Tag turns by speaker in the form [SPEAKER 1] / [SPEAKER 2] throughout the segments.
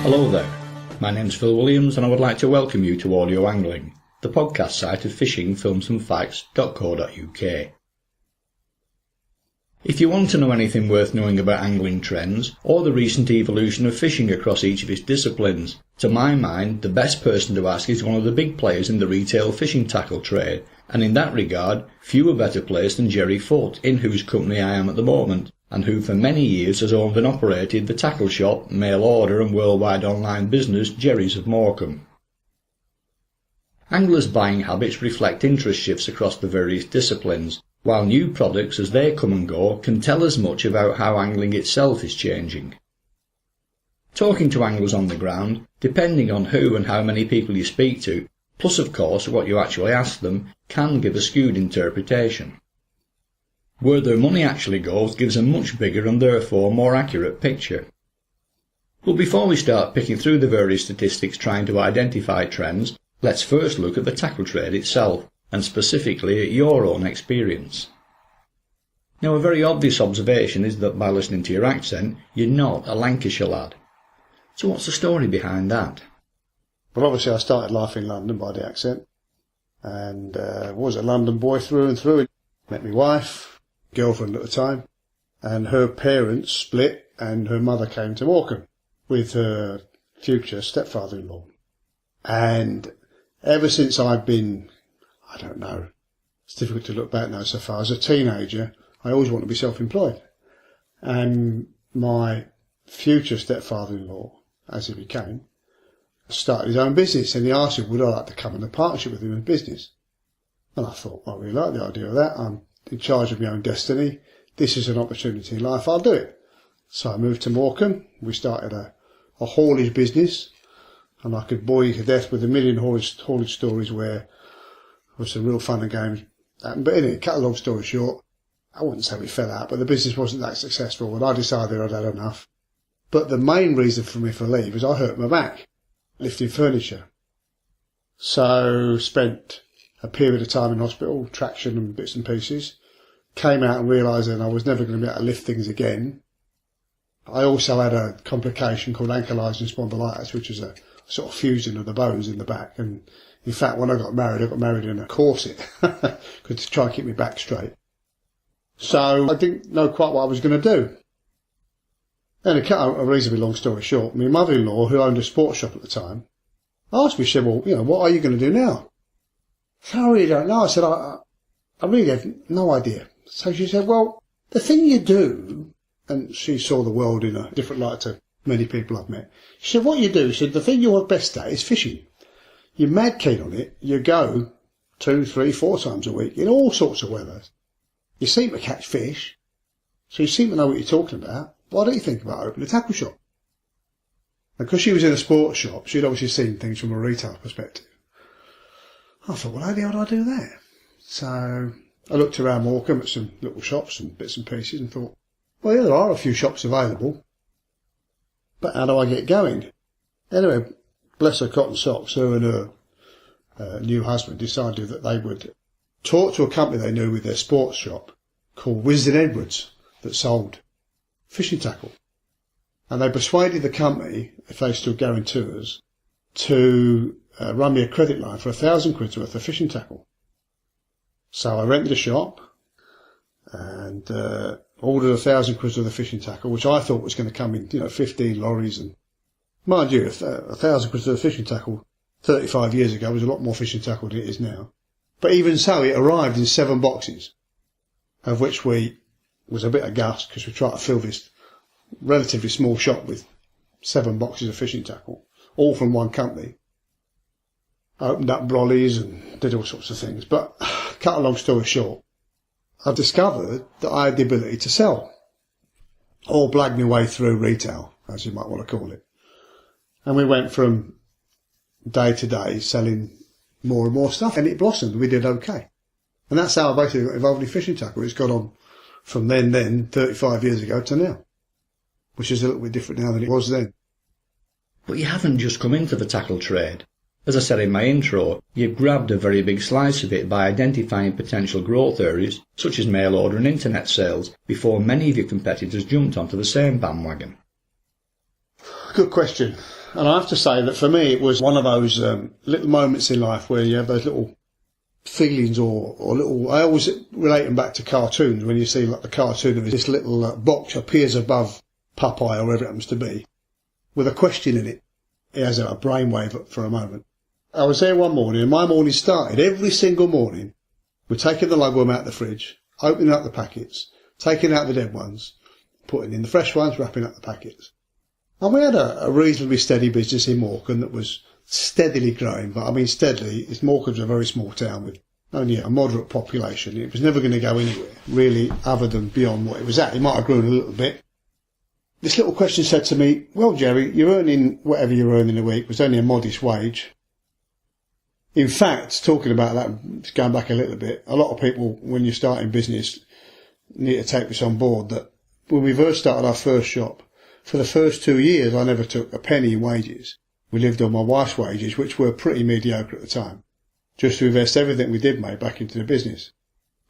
[SPEAKER 1] Hello there, my name's Phil Williams and I would like to welcome you to Audio Angling, the podcast site of fishingfilmsandfacts.co.uk. If you want to know anything worth knowing about angling trends, or the recent evolution of fishing across each of its disciplines, to my mind the best person to ask is one of the big players in the retail fishing tackle trade, and in that regard few are better placed than Gerry Foote, in whose company I am at the moment, and who for many years has owned and operated the tackle shop, mail order and worldwide online business Gerry's of Morecambe. Anglers' buying habits reflect interest shifts across the various disciplines, while new products as they come and go can tell us much about how angling itself is changing. Talking to anglers on the ground, depending on who and how many people you speak to, plus of course what you actually ask them, can give a skewed interpretation. Where their money actually goes gives a much bigger and therefore more accurate picture. But before we start picking through the various statistics trying to identify trends, let's first look at the tackle trade itself, and specifically at your own experience. Now, a very obvious observation is that by listening to your accent, you're not a Lancashire lad. So what's the story behind that?
[SPEAKER 2] Well, obviously I started life in London by the accent, and was a London boy through and through. Met my wife, girlfriend at the time, and her parents split and her mother came to Morecambe with her future stepfather-in-law. And ever since I've been, I don't know, it's difficult to look back now so far, as a teenager I always wanted to be self-employed. And my future stepfather-in-law, as he became, started his own business, and he asked me would I like to come in a partnership with him in business. And I thought, I really like the idea of that. I'm in charge of my own destiny. This is an opportunity in life, I'll do it. So I moved to Morecambe. We started a haulage business, and I could bore you to death with a million haulage stories where there was some real fun and games happened. But anyway, cut a long story short, I wouldn't say we fell out, but the business wasn't that successful, and I decided I'd had enough. But the main reason for me for leave was I hurt my back lifting furniture. So spent a period of time in hospital, traction and bits and pieces. Came out and realised that I was never going to be able to lift things again. I also had a complication called ankylosing spondylitis, which is a sort of fusion of the bones in the back. And in fact, when I got married in a corset to try and keep my back straight. So I didn't know quite what I was going to do. And to cut a reasonably long story short, my mother-in-law, who owned a sports shop at the time, asked me, she said, well, what are you going to do now? So I really don't know. I said, I really have no idea. So she said, well, the thing you do, and she saw the world in a different light to many people I've met. She said, what you do, she said, the thing you're best at is fishing. You're mad keen on it. You go 2, 3, 4 times a week in all sorts of weather. You seem to catch fish, so you seem to know what you're talking about. Why don't you think about opening a tackle shop? And because she was in a sports shop, she'd obviously seen things from a retail perspective. I thought, well, how the hell do I do that? So I looked around Morecambe at some little shops and bits and pieces and thought, well, yeah, there are a few shops available, but how do I get going? Anyway, bless her cotton socks, her and her new husband decided that they would talk to a company they knew with their sports shop called Wisden Edwards that sold fishing tackle. And they persuaded the company, if they still go in tours, to run me a credit line for £1,000 worth of fishing tackle. So I rented a shop and ordered £1,000 worth of fishing tackle, which I thought was going to come in, 15 lorries. And mind you, £1,000 worth of fishing tackle 35 years ago was a lot more fishing tackle than it is now. But even so, it arrived in 7 boxes, of which we was a bit aghast because we tried to fill this relatively small shop with 7 boxes of fishing tackle, all from one company. Opened up brollies and did all sorts of things. But cut a long story short, I discovered that I had the ability to sell, or blag my way through retail, as you might want to call it. And we went from day to day selling more and more stuff, and it blossomed. We did okay. And that's how I basically got involved in fishing tackle. It's gone on from then 35 years ago to now, which is a little bit different now than it was then.
[SPEAKER 1] But you haven't just come into the tackle trade. As I said in my intro, you've grabbed a very big slice of it by identifying potential growth areas, such as mail order and internet sales, before many of your competitors jumped onto the same bandwagon.
[SPEAKER 2] Good question. And I have to say that for me it was one of those little moments in life where you have those little feelings or little... I always relate them back to cartoons, when you see like the cartoon of this little box appears above Popeye or wherever it happens to be, with a question in it. It has a brainwave for a moment. I was there one morning, and my morning started every single morning with taking the lugworm out of the fridge, opening up the packets, taking out the dead ones, putting in the fresh ones, wrapping up the packets. And we had a reasonably steady business in Morecambe that was steadily growing, but I mean steadily. Morecambe's a very small town with only a moderate population. It was never going to go anywhere, really, other than beyond what it was at. It might have grown a little bit. This little question said to me, well, Gerry, you're earning whatever you're earning a week was only a modest wage. In fact, talking about that, going back a little bit, a lot of people, when you're starting business, need to take this on board, that when we first started our first shop, for the first 2 years, I never took a penny in wages. We lived on my wife's wages, which were pretty mediocre at the time, just to invest everything we did make back into the business,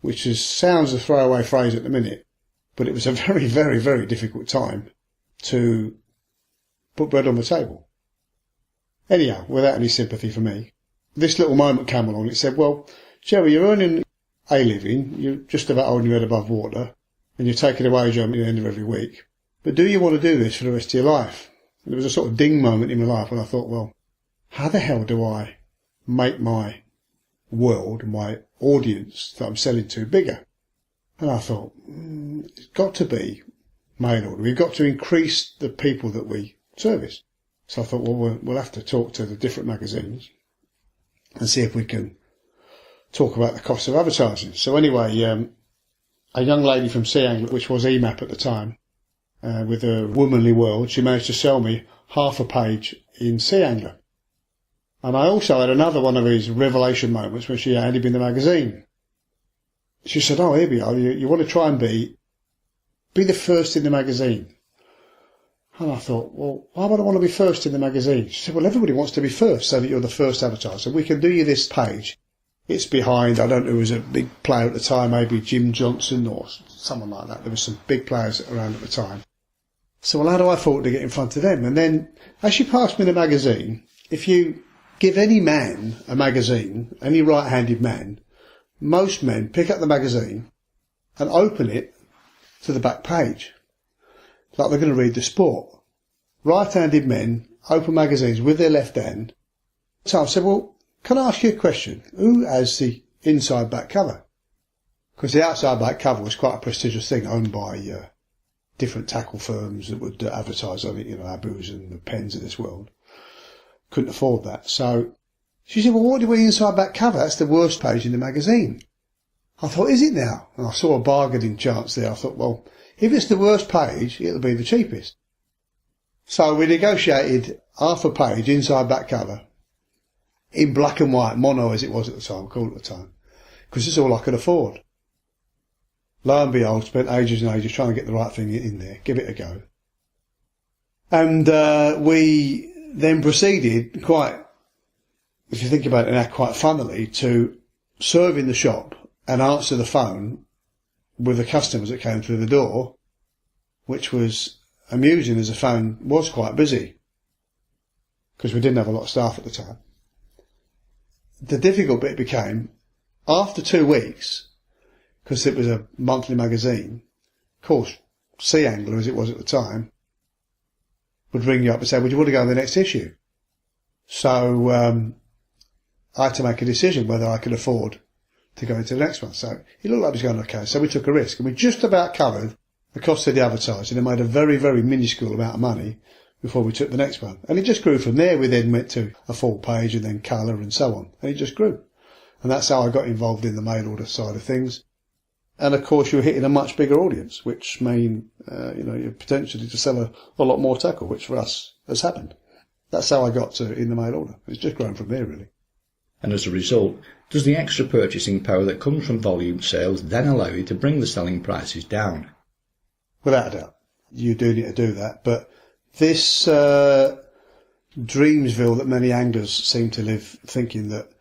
[SPEAKER 2] which sounds a throwaway phrase at the minute, but it was a very, very, very difficult time to put bread on the table. Anyhow, without any sympathy for me, this little moment came along. It said, well, Gerry, you're earning a living, you're just about holding your head above water, and you're taking a wage home at the end of every week. But do you want to do this for the rest of your life? And there was a sort of ding moment in my life when I thought, well, how the hell do I make my world, my audience that I'm selling to, bigger? And I thought, it's got to be mail order. We've got to increase the people that we service. So I thought, well, we'll have to talk to the different magazines and see if we can talk about the cost of advertising. So anyway, a young lady from Sea Angler, which was EMAP at the time, with a womanly world, she managed to sell me half a page in Sea Angler. And I also had another one of these revelation moments when she handed me the magazine. She said, oh, here we are, you want to try and be the first in the magazine. And I thought, well, why would I want to be first in the magazine? She said, well, everybody wants to be first so that you're the first advertiser. We can do you this page. It's behind, I don't know who was a big player at the time, maybe Jim Johnson or someone like that. There were some big players around at the time. So, well, how do I afford to get in front of them? And then, as she passed me the magazine, if you give any man a magazine, any right-handed man, most men pick up the magazine and open it to the back page, like they're going to read the sport. Right-handed men open magazines with their left hand. So I said, well, can I ask you a question? Who has the inside back cover? Because the outside back cover was quite a prestigious thing, owned by different tackle firms that would advertise on it, Abus and the Pens of this world. Couldn't afford that. So she said, well, what do we inside back cover? That's the worst page in the magazine. I thought, is it now? And I saw a bargaining chance there. I thought, well, if it's the worst page, it'll be the cheapest. So we negotiated half a page inside back cover in black and white, mono as it was at the time, cool at the time, because it's all I could afford. Lo and behold, spent ages and ages trying to get the right thing in there, give it a go. And we then proceeded quite, if you think about it now, quite funnily, to serve in the shop and answer the phone with the customers that came through the door, which was amusing as the phone was quite busy, because we didn't have a lot of staff at the time. The difficult bit became, after 2 weeks, because it was a monthly magazine, of course, Sea Angler, as it was at the time, would ring you up and say, would you want to go on the next issue? So I had to make a decision whether I could afford to go into the next one. So it looked like it was going okay. So we took a risk, and we just about covered the cost of the advertising and made a very, very minuscule amount of money before we took the next one. And it just grew from there. We then went to a full page and then colour and so on. And it just grew. And that's how I got involved in the mail order side of things. And of course, you're hitting a much bigger audience, which mean, you're potentially to sell a lot more tackle, which for us has happened. That's how I got to in the mail order. It's just grown from there, really.
[SPEAKER 1] And as a result, does the extra purchasing power that comes from volume sales then allow you to bring the selling prices down?
[SPEAKER 2] Without a doubt. You do need to do that. But this Dreamsville that many anglers seem to live thinking that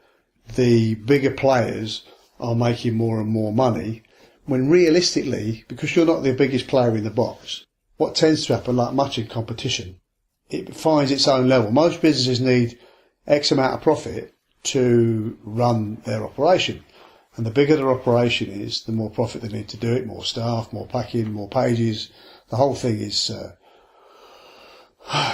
[SPEAKER 2] the bigger players are making more and more money, when realistically, because you're not the biggest player in the box, what tends to happen, like much in competition, it finds its own level. Most businesses need X amount of profit to run their operation. And the bigger their operation is, the more profit they need to do it, more staff, more packing, more pages. The whole thing is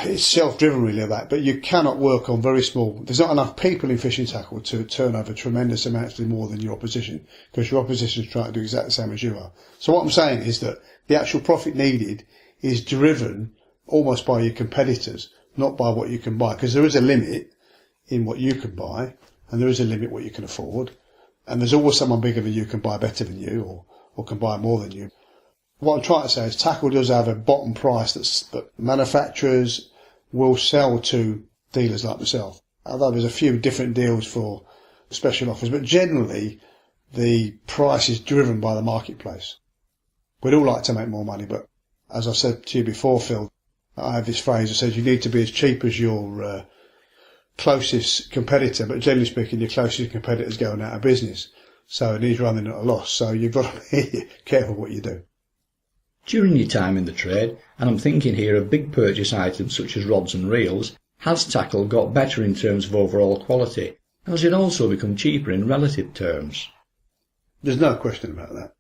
[SPEAKER 2] it's self-driven really of that, but you cannot work on very small. There's not enough people in fishing tackle to turn over tremendous amounts more than your opposition, because your opposition is trying to do exactly the same as you are. So what I'm saying is that the actual profit needed is driven almost by your competitors, not by what you can buy, because there is a limit in what you can buy, and there is a limit what you can afford, and there's always someone bigger than you can buy better than you, or can buy more than you. What I'm trying to say is tackle does have a bottom price that manufacturers will sell to dealers like myself. Although there's a few different deals for special offers, but generally the price is driven by the marketplace. We'd all like to make more money, but as I said to you before, Phil, I have this phrase that says you need to be as cheap as your closest competitor, but generally speaking, your closest competitor is going out of business. So it is running at a loss. So you've got to be careful what you do.
[SPEAKER 1] During your time in the trade, and I'm thinking here of big purchase items such as rods and reels, has tackle got better in terms of overall quality, and has it also become cheaper in relative terms?
[SPEAKER 2] There's no question about that.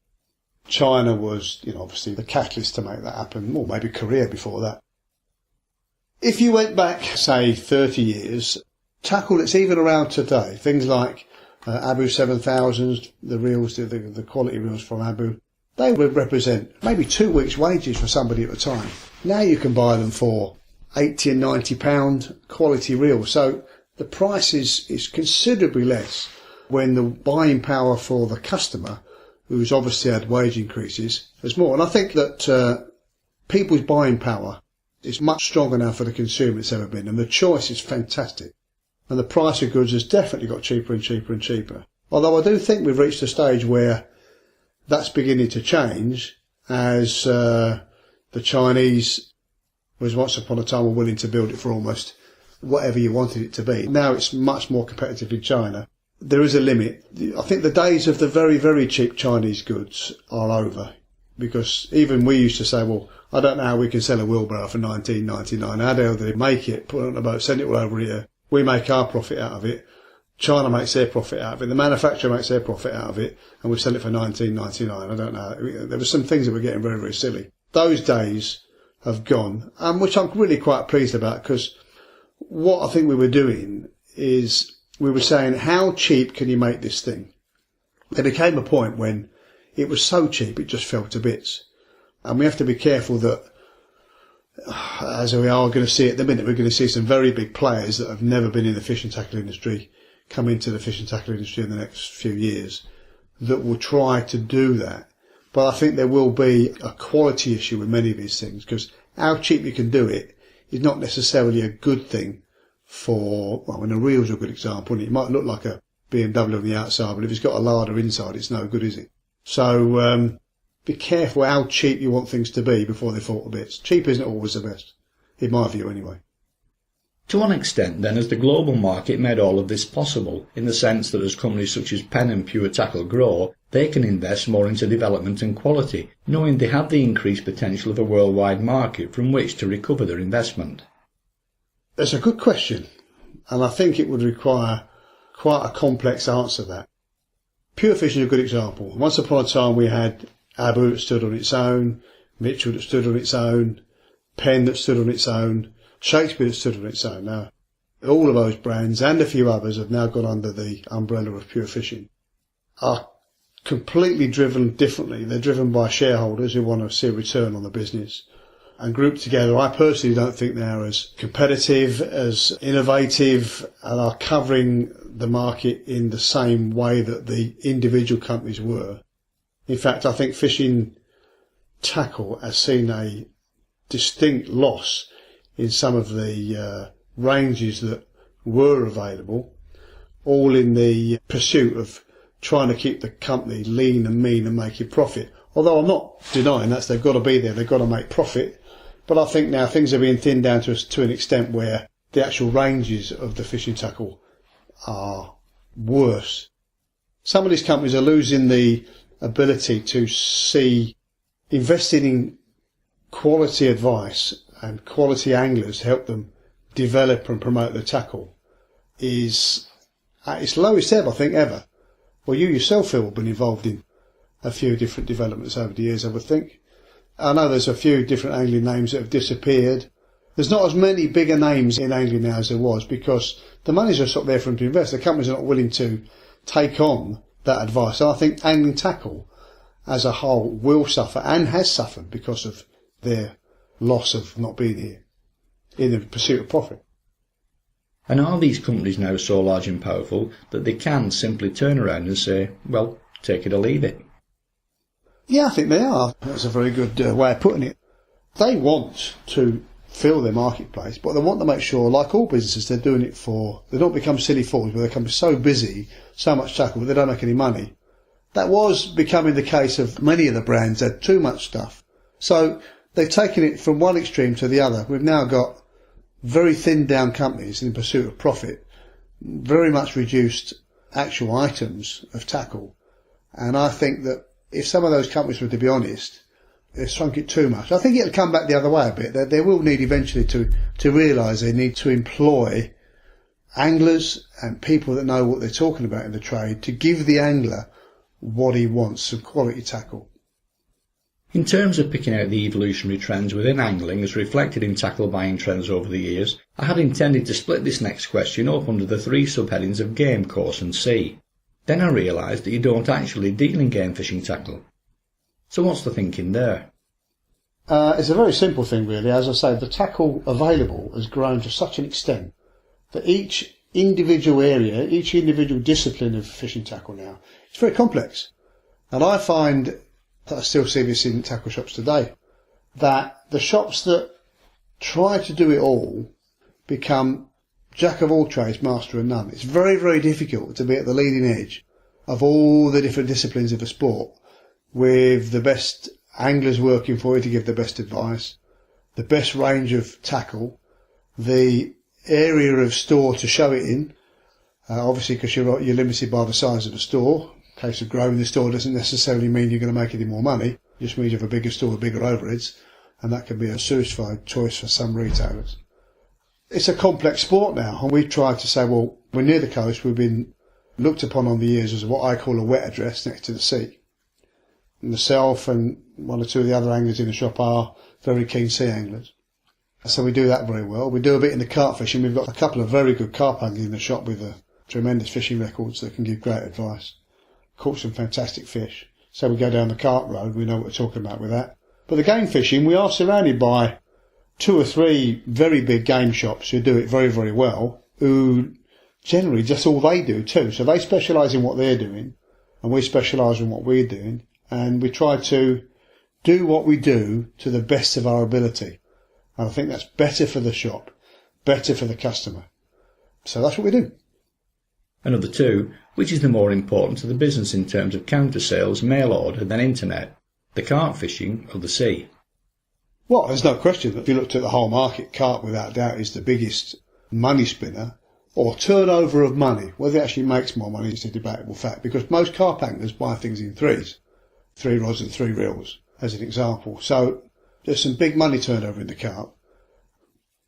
[SPEAKER 2] China was, obviously the catalyst to make that happen, or maybe Korea before that. If you went back, say, 30 years, tackle that's even around today, things like Abu 7000s, the reels, the quality reels from Abu, they would represent maybe 2 weeks' wages for somebody at the time. Now you can buy them for £80 and £90 quality reels. So the price is considerably less when the buying power for the customer, who's obviously had wage increases, is more. And I think that people's buying power is much stronger now for the consumer than it's ever been. And the choice is fantastic. And the price of goods has definitely got cheaper and cheaper and cheaper. Although I do think we've reached a stage where that's beginning to change, as the Chinese was once upon a time were willing to build it for almost whatever you wanted it to be. Now it's much more competitive in China. There is a limit. I think the days of the very, very cheap Chinese goods are over, because even we used to say, well, I don't know how we can sell a wheelbarrow for $19.99. How the hell do they make it, put it on a boat, send it all over here? We make our profit out of it. China makes their profit out of it. The manufacturer makes their profit out of it, and we sell it for $19.99. I don't know. There were some things that were getting very, very silly. Those days have gone, which I'm really quite pleased about, because what I think we were doing is we were saying, how cheap can you make this thing? There became a point when it was so cheap it just fell to bits. And we have to be careful that, as we are going to see at the minute, we're going to see some very big players that have never been in the fish and tackle industry come into the fish and tackle industry in the next few years that will try to do that. But I think there will be a quality issue with many of these things, because how cheap you can do it is not necessarily a good thing for, well, when a reel's a good example, and it might look like a BMW on the outside, but if it's got a larder inside, it's no good, is it? So be careful how cheap you want things to be before they fall to bits. Cheap isn't always the best, in my view anyway.
[SPEAKER 1] To one extent, then, has the global market made all of this possible, in the sense that as companies such as Penn and Pure Tackle grow, they can invest more into development and quality, knowing they have the increased potential of a worldwide market from which to recover their investment?
[SPEAKER 2] That's a good question, and I think it would require quite a complex answer to that. Pure fishing is a good example. Once upon a time we had Abu that stood on its own, Mitchell that stood on its own, Penn that stood on its own, Shakespeare that stood on its own. Now, all of those brands and a few others have now gone under the umbrella of Pure Fishing, are completely driven differently. They're driven by shareholders who want to see a return on the business, and grouped together. I personally don't think they're as competitive, as innovative, and are covering the market in the same way that the individual companies were. In fact, I think fishing tackle has seen a distinct loss in some of the ranges that were available, all in the pursuit of trying to keep the company lean and mean and making profit. Although I'm not denying that they've got to be there, they've got to make profit. But I think now things are being thinned down to an extent where the actual ranges of the fishing tackle are worse. Some of these companies are losing the ability to see investing in quality advice and quality anglers help them develop and promote their tackle is at its lowest ebb, I think, ever. Well, you yourself, Phil, have been involved in a few different developments over the years, I would think. I know there's a few different angling names that have disappeared. There's not as many bigger names in angling now as there was because the money's just not there for them to invest. The companies are not willing to take on that advice. So I think angling tackle as a whole will suffer and has suffered because of their loss of not being here in the pursuit of profit.
[SPEAKER 1] And are these companies now so large and powerful that they can simply turn around and say, well, take it or leave it?
[SPEAKER 2] Yeah, I think they are. That's a very good way of putting it. They want to fill their marketplace, but they want to make sure, like all businesses, they're doing it they don't become silly fools where they become so busy, so much tackle, but they don't make any money. That was becoming the case of many of the brands that had too much stuff. So they've taken it from one extreme to the other. We've now got very thinned down companies in pursuit of profit, very much reduced actual items of tackle. And I think that if some of those companies were to be honest, they've shrunk it too much. I think it'll come back the other way a bit. They will need eventually to realise they need to employ anglers and people that know what they're talking about in the trade to give the angler what he wants, some quality tackle.
[SPEAKER 1] In terms of picking out the evolutionary trends within angling as reflected in tackle buying trends over the years, I had intended to split this next question up under the three subheadings of game, course and sea. Then I realised that you don't actually deal in game fishing tackle. So what's the thinking there?
[SPEAKER 2] It's a very simple thing really. As I say, the tackle available has grown to such an extent that each individual area, each individual discipline of fishing tackle now, it's very complex. And I find that I still see this in tackle shops today, that the shops that try to do it all become jack of all trades, master of none. It's very, very difficult to be at the leading edge of all the different disciplines of a sport with the best anglers working for you to give the best advice, the best range of tackle, the area of store to show it in, obviously because you're limited by the size of the store. In case of growing the store doesn't necessarily mean you're going to make any more money. It just means you have a bigger store with bigger overheads, and that can be a suicide choice for some retailers. It's a complex sport now, and we try to say, well, we're near the coast, we've been looked upon on the years as what I call a wet address next to the sea. And myself and one or two of the other anglers in the shop are very keen sea anglers. So we do that very well. We do a bit in the carp fishing. We've got a couple of very good carp anglers in the shop with tremendous fishing records that can give great advice. Caught some fantastic fish. So we go down the carp road, we know what we're talking about with that. But the game fishing, we are surrounded by two or three very big game shops who do it very, very well, who generally just all they do too. So they specialise in what they're doing, and we specialise in what we're doing, and we try to do what we do to the best of our ability. And I think that's better for the shop, better for the customer. So that's what we do.
[SPEAKER 1] Another two, which is the more important to the business in terms of counter sales, mail order than internet, the carp fishing or the sea?
[SPEAKER 2] Well, there's no question that if you looked at the whole market, carp without doubt is the biggest money spinner or turnover of money. Whether it actually makes more money is a debatable fact, because most carp anglers buy things in threes, 3 rods and 3 reels as an example. So there's some big money turnover in the carp.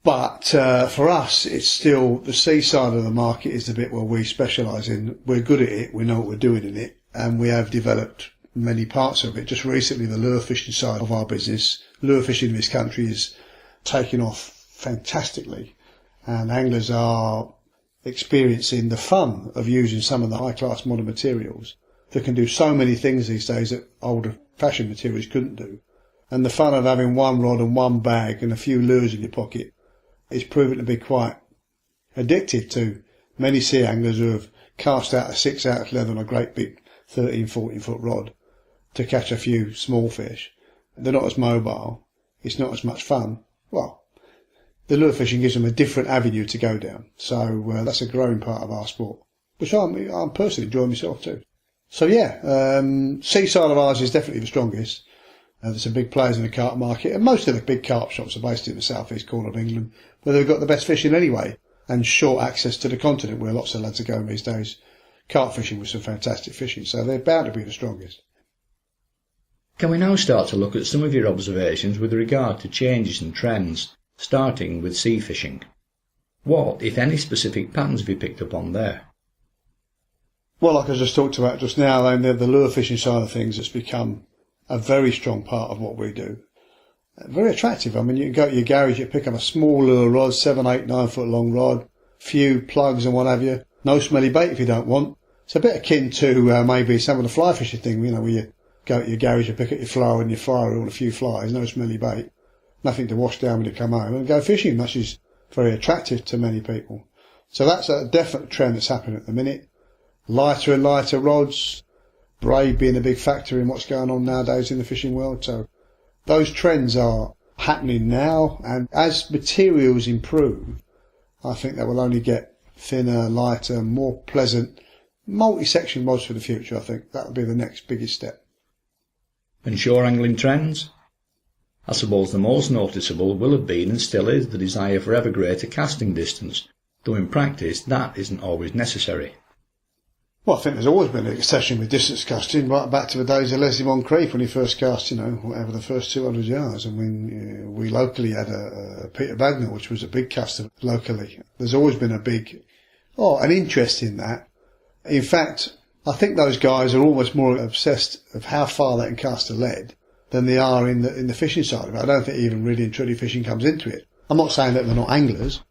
[SPEAKER 2] But for us, it's still the sea side of the market is the bit where we specialise in. We're good at it, we know what we're doing in it, and we have developed many parts of it. Just recently, the lure fishing side of our business, lure fishing in this country is taking off fantastically, and anglers are experiencing the fun of using some of the high-class modern materials that can do so many things these days that older fashioned materials couldn't do. And the fun of having one rod and one bag and a few lures in your pocket is proven to be quite addictive to many sea anglers who have cast out a 6-ounce leather on a great big 13, 14 foot rod to catch a few small fish. They're not as mobile. It's not as much fun. Well, the lure fishing gives them a different avenue to go down. So that's a growing part of our sport, which I'm personally enjoying myself too. So yeah, seaside of ours is definitely the strongest. There's some big players in the carp market, and most of the big carp shops are based in the southeast corner of England, where they've got the best fishing anyway, and short access to the continent where lots of lads are going these days. Carp fishing with some fantastic fishing, so they're bound to be the strongest.
[SPEAKER 1] Can we now start to look at some of your observations with regard to changes and trends? starting with sea fishing. What, if any, specific patterns have you picked up on there?
[SPEAKER 2] Well, like I just talked about just now, the lure fishing side of things has become a very strong part of what we do. Very attractive. I mean, you can go to your garage, you pick up a small lure rod, 7, 8, 9 foot long rod, few plugs and what have you. No smelly bait if you don't want. It's a bit akin to maybe some of the fly fishing thing, where you go to your garage, you pick up your flower and your fly reel and a few flies, no smelly bait, nothing to wash down when you come home, and go fishing, which is very attractive to many people. So that's a definite trend that's happening at the minute. Lighter and lighter rods, braid being a big factor in what's going on nowadays in the fishing world. So those trends are happening now, and as materials improve, I think they will only get thinner, lighter, more pleasant, multi-section rods for the future. I think that will be the next biggest step.
[SPEAKER 1] And shore angling trends? I suppose the most noticeable will have been and still is the desire for ever greater casting distance, though in practice that isn't always necessary.
[SPEAKER 2] Well, I think there's always been an obsession with distance casting, right back to the days of Leslie Moncrief when he first cast, whatever the first 200 yards. And when we locally had a Peter Bagnall, which was a big caster locally. There's always been an interest in that. In fact, I think those guys are almost more obsessed of how far they can cast a lead than they are in the fishing side of it. I don't think even really and truly fishing comes into it. I'm not saying that they're not anglers.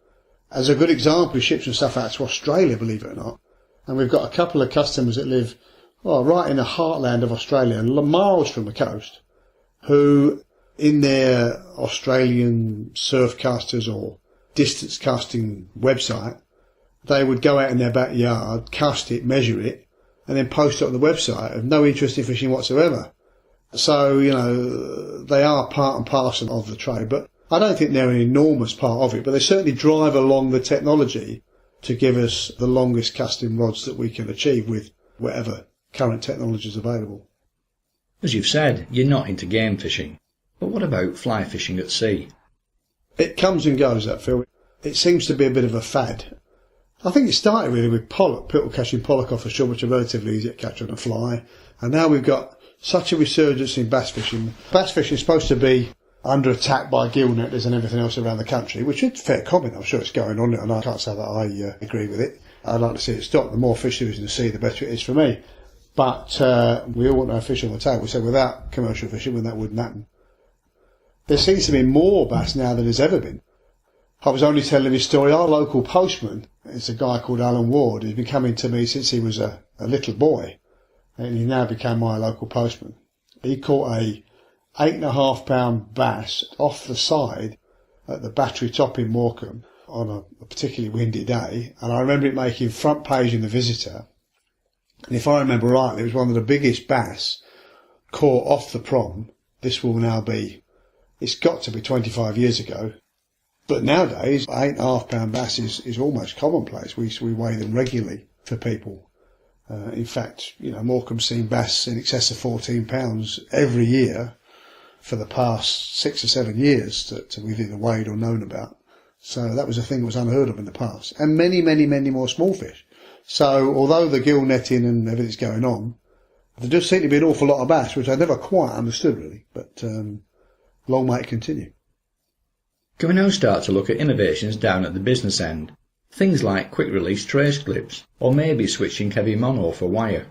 [SPEAKER 2] As a good example, we ship some stuff out to Australia, believe it or not. And we've got a couple of customers that live right in the heartland of Australia, miles from the coast, who in their Australian surfcasters or distance casting website, they would go out in their backyard, cast it, measure it, and then post it on the website of no interest in fishing whatsoever. So, they are part and parcel of the trade, but I don't think they're an enormous part of it, but they certainly drive along the technology to give us the longest casting rods that we can achieve with whatever current technology is available.
[SPEAKER 1] As you've said, you're not into game fishing, but what about fly fishing at sea?
[SPEAKER 2] It comes and goes, that Phil. It seems to be a bit of a fad. I think it started really with pollock, people catching pollock off the shore, which are relatively easy to catch on a fly, and now we've got such a resurgence in bass fishing. Bass fishing is supposed to be under attack by gill netters and everything else around the country, which is fair comment. I'm sure it's going on, and I can't say that I agree with it. I'd like to see it stop. The more fish there is in the sea, the better it is for me. But we all want to have fish on the table, so without commercial fishing, well, that wouldn't happen. There seems to be more bass now than there's ever been. I was only telling this story. Our local postman is a guy called Alan Ward. He's been coming to me since he was a little boy, and he now became my local postman. He caught a 8.5 pound bass off the side at the Battery Top in Morecambe on a particularly windy day, and I remember it making front page in the Visitor. And if I remember rightly, it was one of the biggest bass caught off the prom. This will now be, it's got to be 25 years ago. But nowadays, 8.5 pound bass is almost commonplace. We weigh them regularly for people. In fact, Morecambe's seen bass in excess of 14 pounds every year for the past 6 or 7 years that we've either weighed or known about. So that was a thing that was unheard of in the past. And many, many, many more small fish. So although the gill netting and everything's going on, there does seem to be an awful lot of bass, which I never quite understood really. But long may it continue.
[SPEAKER 1] Can we now start to look at innovations down at the business end? Things like quick-release trace clips, or maybe switching heavy mono for wire.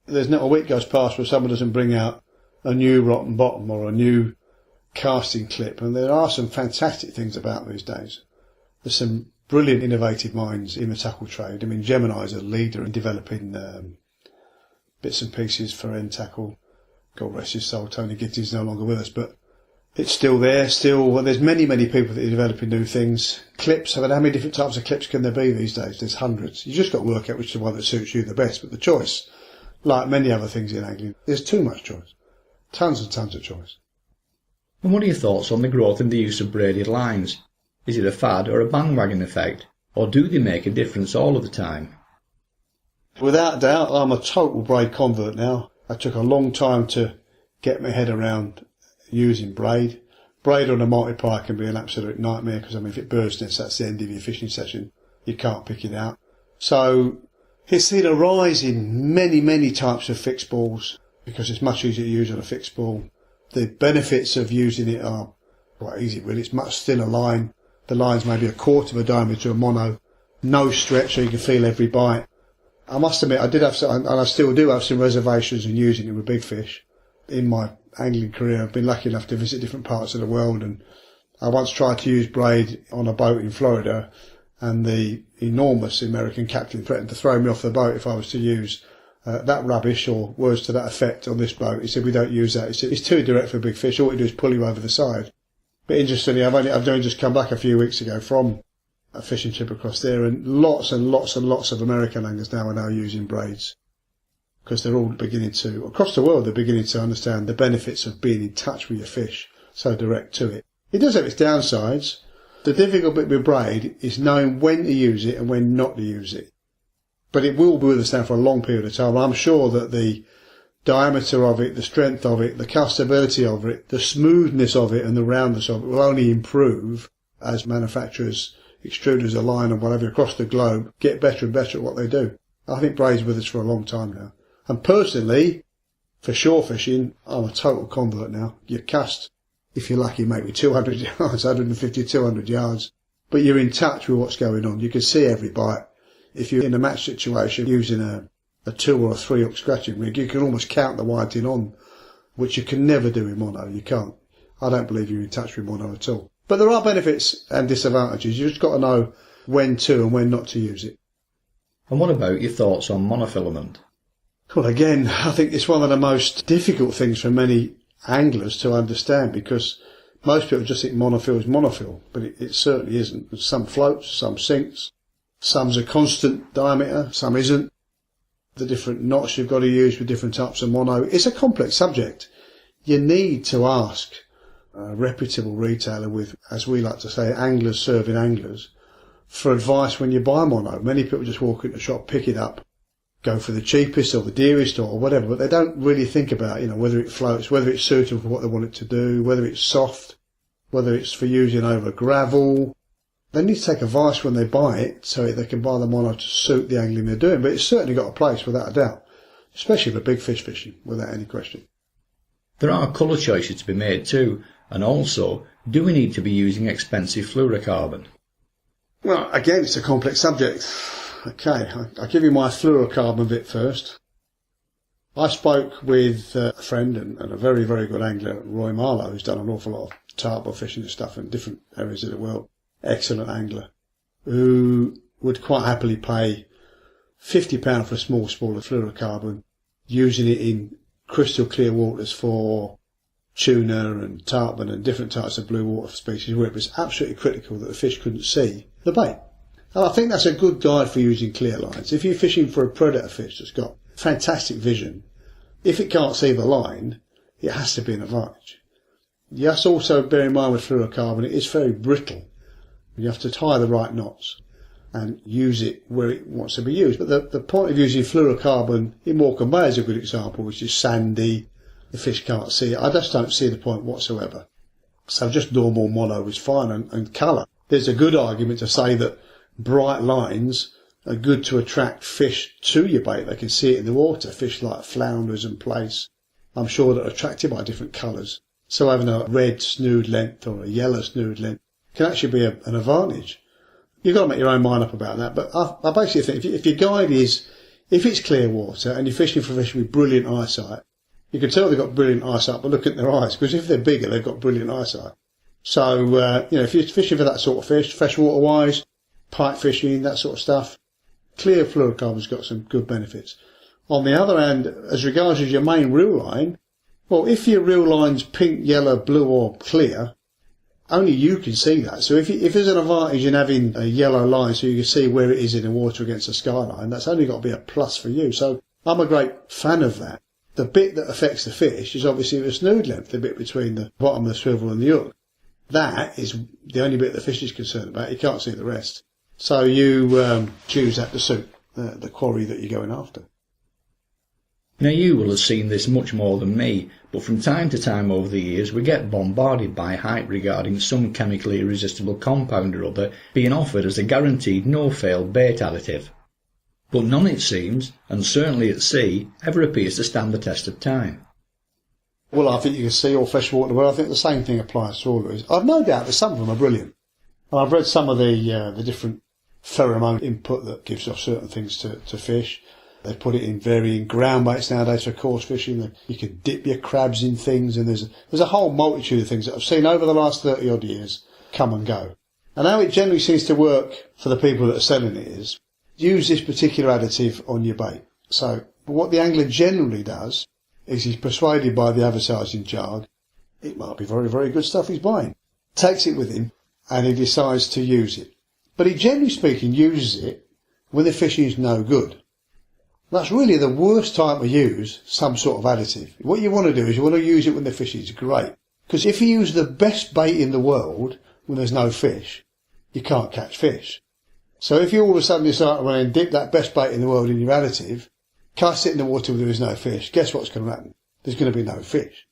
[SPEAKER 2] There's not a week goes past where someone doesn't bring out a new rotten bottom or a new casting clip, and there are some fantastic things about these days. There's some brilliant innovative minds in the tackle trade. I mean, Gemini's a leader in developing bits and pieces for end tackle. God rest his soul, Tony Gittins no longer with us, but it's still there, there's many, many people that are developing new things. Clips, how many different types of clips can there be these days? There's hundreds. You just got to work out which is the one that suits you the best, but the choice, like many other things in angling, there's too much choice. Tons and tons of choice.
[SPEAKER 1] And what are your thoughts on the growth in the use of braided lines? Is it a fad or a bandwagon effect, or do they make a difference all of the time?
[SPEAKER 2] Without doubt, I'm a total braid convert now. It took a long time to get my head around using braid. Braid on a multiplier can be an absolute nightmare because, if it bursts, that's the end of your fishing session. You can't pick it out. So it's seen a rise in many, many types of fixed balls because it's much easier to use on a fixed ball. The benefits of using it are quite easy really. It's much thinner line. The line's maybe a quarter of a diameter of mono. No stretch, so you can feel every bite. I must admit, I did have some, and I still do have some reservations in using it with big fish. In my angling career, I've been lucky enough to visit different parts of the world, and I once tried to use braid on a boat in Florida, and the enormous American captain threatened to throw me off the boat if I was to use that rubbish or words to that effect on this boat. He said, we don't use that. He said, it's too direct for big fish. All we do is pull you over the side. But interestingly, I've only just come back a few weeks ago from a fishing trip across there, and lots of American anglers now are using braids, because they're all beginning to, across the world, they're beginning to understand the benefits of being in touch with your fish, so direct to it. It does have its downsides. The difficult bit with braid is knowing when to use it and when not to use it. But it will be with us now for a long period of time. I'm sure that the diameter of it, the strength of it, the castability of it, the smoothness of it and the roundness of it will only improve as manufacturers, extruders, a line and whatever across the globe get better and better at what they do. I think braid's with us for a long time now. And personally, for shore fishing, I'm a total convert now. You cast, if you're lucky, maybe 200 yards, 150, 200 yards, but you're in touch with what's going on. You can see every bite. If you're in a match situation using a 2 or a 3 hook scratching rig, you can almost count the whiting on, which you can never do in mono. You can't. I don't believe you're in touch with mono at all. But there are benefits and disadvantages. You've just got to know when to and when not to use it.
[SPEAKER 1] And what about your thoughts on monofilament?
[SPEAKER 2] Well, again, I think it's one of the most difficult things for many anglers to understand, because most people just think monofill is monofill, but it certainly isn't. Some floats, some sinks, some's a constant diameter, some isn't. The different knots you've got to use with different types of mono. It's a complex subject. You need to ask a reputable retailer with, as we like to say, anglers serving anglers, for advice when you buy mono. Many people just walk into the shop, pick it up, go for the cheapest or the dearest or whatever, but they don't really think about, whether it floats, whether it's suitable for what they want it to do, whether it's soft, whether it's for using over gravel. They need to take advice when they buy it so they can buy the mono to suit the angling they're doing. But it's certainly got a place without a doubt, especially for big fish fishing, without any question.
[SPEAKER 1] There are colour choices to be made too, and also, do we need to be using expensive fluorocarbon?
[SPEAKER 2] Well, again, it's a complex subject. Okay, I'll give you my fluorocarbon bit first. I spoke with a friend and a very, very good angler, Roy Marlowe, who's done an awful lot of tarpon fishing and stuff in different areas of the world. Excellent angler, who would quite happily pay £50 for a small spool of fluorocarbon, using it in crystal clear waters for tuna and tarpon and different types of blue water species, where it was absolutely critical that the fish couldn't see the bait. And I think that's a good guide for using clear lines. If you're fishing for a predator fish that's got fantastic vision, if it can't see the line, it has to be an advantage. You have to also bear in mind with fluorocarbon, it is very brittle. You have to tie the right knots and use it where it wants to be used. But the point of using fluorocarbon in Morecambe Bay is a good example, which is sandy. The fish can't see it. I just don't see the point whatsoever. So just normal mono is fine, and colour. There's a good argument to say that bright lines are good to attract fish to your bait. They can see it in the water. Fish like flounders and plaice, I'm sure, that are attracted by different colours. So having a red snood length or a yellow snood length can actually be an advantage. You've got to make your own mind up about that. But I basically think if your guide is, if it's clear water and you're fishing for fish with brilliant eyesight, you can tell they've got brilliant eyesight by looking at their eyes, because if they're bigger, they've got brilliant eyesight. So, if you're fishing for that sort of fish, freshwater wise, pike fishing, that sort of stuff, clear fluorocarbon's got some good benefits. On the other hand, as regards your main reel line, well, if your reel line's pink, yellow, blue or clear, only you can see that. So if there's an advantage in having a yellow line so you can see where it is in the water against the skyline, that's only got to be a plus for you. So I'm a great fan of that. The bit that affects the fish is obviously the snood length, the bit between the bottom of the swivel and the hook. That is the only bit the fish is concerned about. You can't see the rest. So you choose that to suit the quarry that you're going after.
[SPEAKER 1] Now you will have seen this much more than me, but from time to time over the years we get bombarded by hype regarding some chemically irresistible compound or other being offered as a guaranteed no-fail bait additive. But none, it seems, and certainly at sea, ever appears to stand the test of time.
[SPEAKER 2] Well, I think you can see all freshwater, but I think the same thing applies to all of these. I've no doubt that some of them are brilliant. And I've read some of the different pheromone input that gives off certain things to fish. They put it in varying ground baits nowadays for coarse fishing. You can dip your crabs in things, and there's a whole multitude of things that I've seen over the last 30 odd years come and go. And how it generally seems to work for the people that are selling it is use this particular additive on your bait. So what the angler generally does is he's persuaded by the advertising jargon, it might be very, very good stuff he's buying. Takes it with him and he decides to use it. But he generally speaking uses it when the fishing is no good. That's really the worst time to use some sort of additive. What you want to do is you want to use it when the fishing is great. Because if you use the best bait in the world when there's no fish, you can't catch fish. So if you all of a sudden decide to and dip that best bait in the world in your additive, cast it in the water where there is no fish, guess what's going to happen? There's going to be no fish.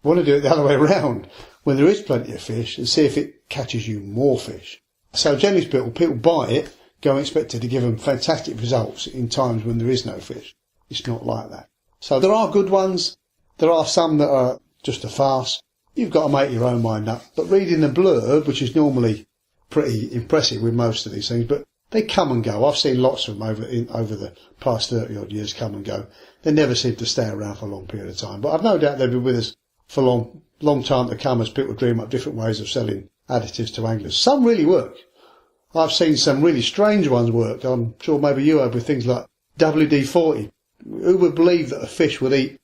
[SPEAKER 2] You want to do it the other way around, when there is plenty of fish, and see if it catches you more fish. So generally speaking, people buy it, go and expect it to give them fantastic results in times when there is no fish. It's not like that. So there are good ones, there are some that are just a farce. You've got to make your own mind up. But reading the blurb, which is normally pretty impressive with most of these things, but they come and go. I've seen lots of them over the past 30 odd years come and go. They never seem to stay around for a long period of time. But I've no doubt they'll be with us for a long time to come as people dream up different ways of selling additives to anglers. Some really work. I've seen some really strange ones work. I'm sure maybe you have with things like WD-40. Who would believe that a fish would eat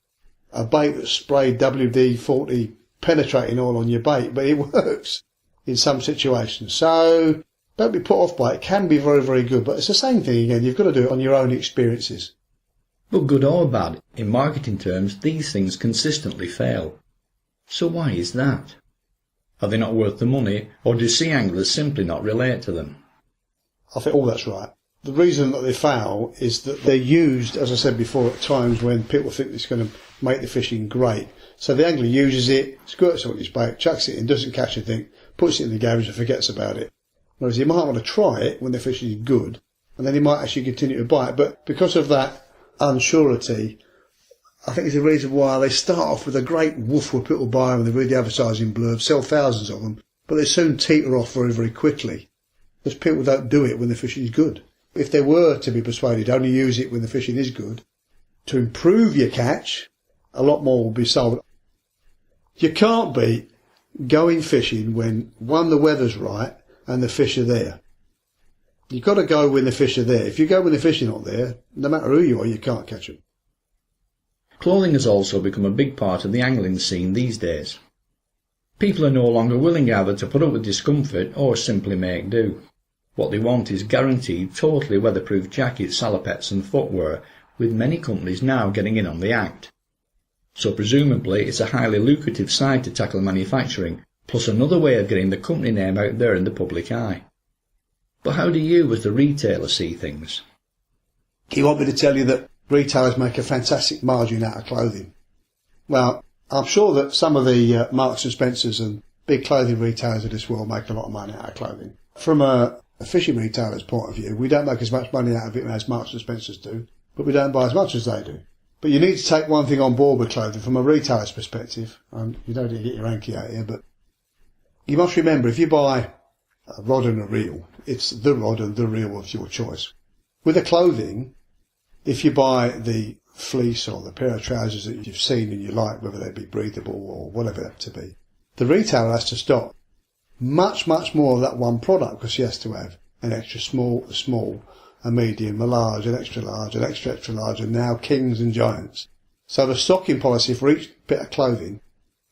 [SPEAKER 2] a bait that sprayed WD-40 penetrating oil on your bait? But it works in some situations. So don't be put off by it. It can be very, very good. But it's the same thing again. You've got to do it on your own experiences.
[SPEAKER 1] But good or bad, in marketing terms, these things consistently fail. So why is that? Are they not worth the money, or do sea anglers simply not relate to them?
[SPEAKER 2] I think all that's right. The reason that they fail is that they're used, as I said before, at times when people think it's going to make the fishing great. So the angler uses it, squirts it on his bait, chucks it in, doesn't catch anything, puts it in the garage and forgets about it. Whereas he might want to try it when the fishing is good, and then he might actually continue to buy it. But because of that unsurety, I think it's the reason why they start off with a great woof where people buy them and they read the advertising blurb, sell thousands of them, but they soon teeter off very, very quickly. Because people don't do it when the fishing is good. If they were to be persuaded, only use it when the fishing is good, to improve your catch, a lot more will be sold. You can't beat going fishing when, one, the weather's right and the fish are there. You've got to go when the fish are there. If you go when the fish are not there, no matter who you are, you can't catch them.
[SPEAKER 1] Clothing has also become a big part of the angling scene these days. People are no longer willing either to put up with discomfort or simply make do. What they want is guaranteed, totally weatherproof jackets, salopettes and footwear, with many companies now getting in on the act. So presumably it's a highly lucrative side to tackle manufacturing, plus another way of getting the company name out there in the public eye. But how do you as the retailer see things?
[SPEAKER 2] You want me to tell you that retailers make a fantastic margin out of clothing? Well, I'm sure that some of the Marks and Spencers and big clothing retailers of this world make a lot of money out of clothing. From a fishing retailer's point of view, we don't make as much money out of it as Marks and Spencers do, but we don't buy as much as they do. But you need to take one thing on board with clothing from a retailer's perspective. You don't need to get your hanky out here, but you must remember, if you buy a rod and a reel, it's the rod and the reel of your choice. With the clothing, if you buy the fleece or the pair of trousers that you've seen and you like, whether they be breathable or whatever that to be, the retailer has to stock much, much more of that one product because he has to have an extra small, a medium, a large, an extra large, and now kings and giants. So the stocking policy for each bit of clothing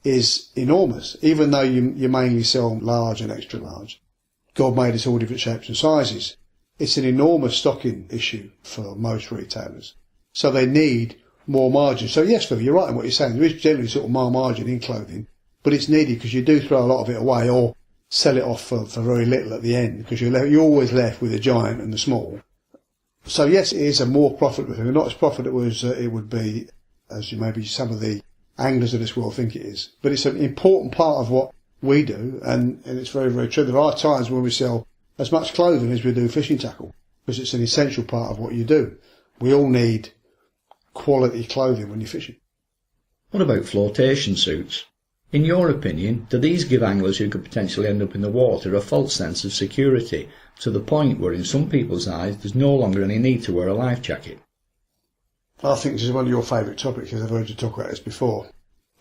[SPEAKER 2] is enormous, even though you mainly sell large and extra large. God made us all different shapes and sizes. It's an enormous stocking issue for most retailers. So they need more margin. So yes, Phil, you're right in what you're saying. There is generally sort of more margin in clothing, but it's needed because you do throw a lot of it away or sell it off for very little at the end because you're always left with the giant and the small. So yes, it is a more profitable thing. Not as profitable as it would be as maybe some of the anglers of this world think it is. But it's an important part of what we do, and it's very, very true. There are times when we sell as much clothing as we do fishing tackle because it's an essential part of what you do. We all need quality clothing when you're fishing.
[SPEAKER 1] What about flotation suits? In your opinion, do these give anglers who could potentially end up in the water a false sense of security, to the point where in some people's eyes there's no longer any need to wear a life jacket?
[SPEAKER 2] I think this is one of your favourite topics, because I've heard you talk about this before.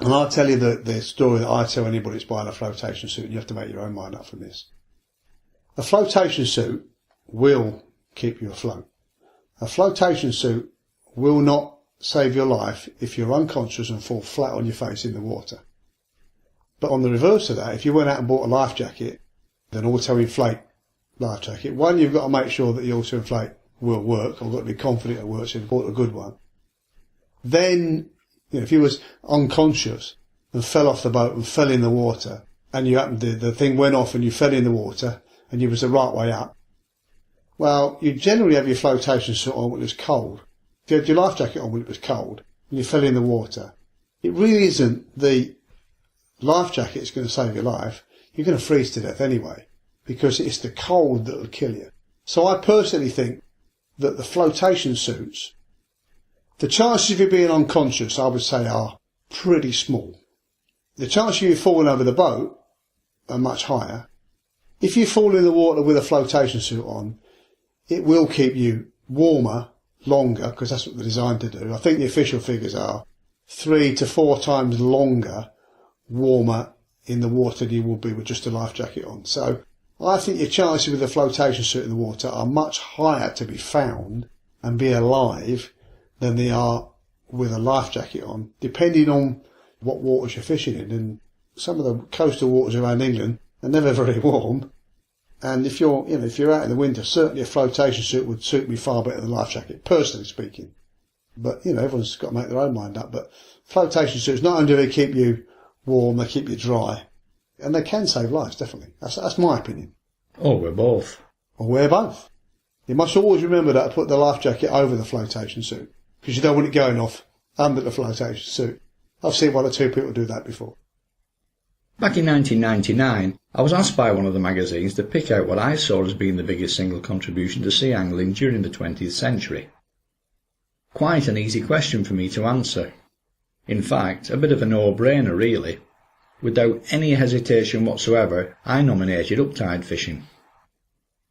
[SPEAKER 2] And I'll tell you the story that I tell anybody that's buying a flotation suit, and you have to make your own mind up from this. A flotation suit will keep you afloat. A flotation suit will not save your life if you're unconscious and fall flat on your face in the water. But on the reverse of that, if you went out and bought a life jacket, an auto-inflate life jacket, one, you've got to make sure that the auto-inflate will work, or got to be confident it works, so you've bought a good one. Then, if you was unconscious and fell off the boat and fell in the water, and you happened to, the thing went off and you fell in the water, and you was the right way up, well, you generally have your flotation suit on when it was cold. If you had your life jacket on when it was cold, and you fell in the water, it really isn't the life jacket that's going to save your life. You're going to freeze to death anyway, because it's the cold that will kill you. So I personally think that the flotation suits, the chances of you being unconscious, I would say, are pretty small. The chances of you falling over the boat are much higher. If you fall in the water with a flotation suit on, it will keep you warmer longer, because that's what they're designed to do. I think the official figures are 3 to 4 times longer warmer in the water than you will be with just a life jacket on. So I think your chances with a flotation suit in the water are much higher to be found and be alive than they are with a life jacket on, depending on what waters you're fishing in. And some of the coastal waters around England are never very warm. And if you're out in the winter, certainly a flotation suit would suit me far better than a life jacket, personally speaking. But, everyone's got to make their own mind up. But flotation suits, not only do they keep you warm, they keep you dry. And they can save lives, definitely. That's my opinion.
[SPEAKER 1] Or we're both.
[SPEAKER 2] Or we're both. You must always remember that, to put the life jacket over the flotation suit, because you don't want it going off under the flotation suit. I've seen 1 or 2 people do that before.
[SPEAKER 1] Back in 1999, I was asked by one of the magazines to pick out what I saw as being the biggest single contribution to sea angling during the 20th century. Quite an easy question for me to answer. In fact, a bit of a no-brainer really. Without any hesitation whatsoever, I nominated uptide fishing.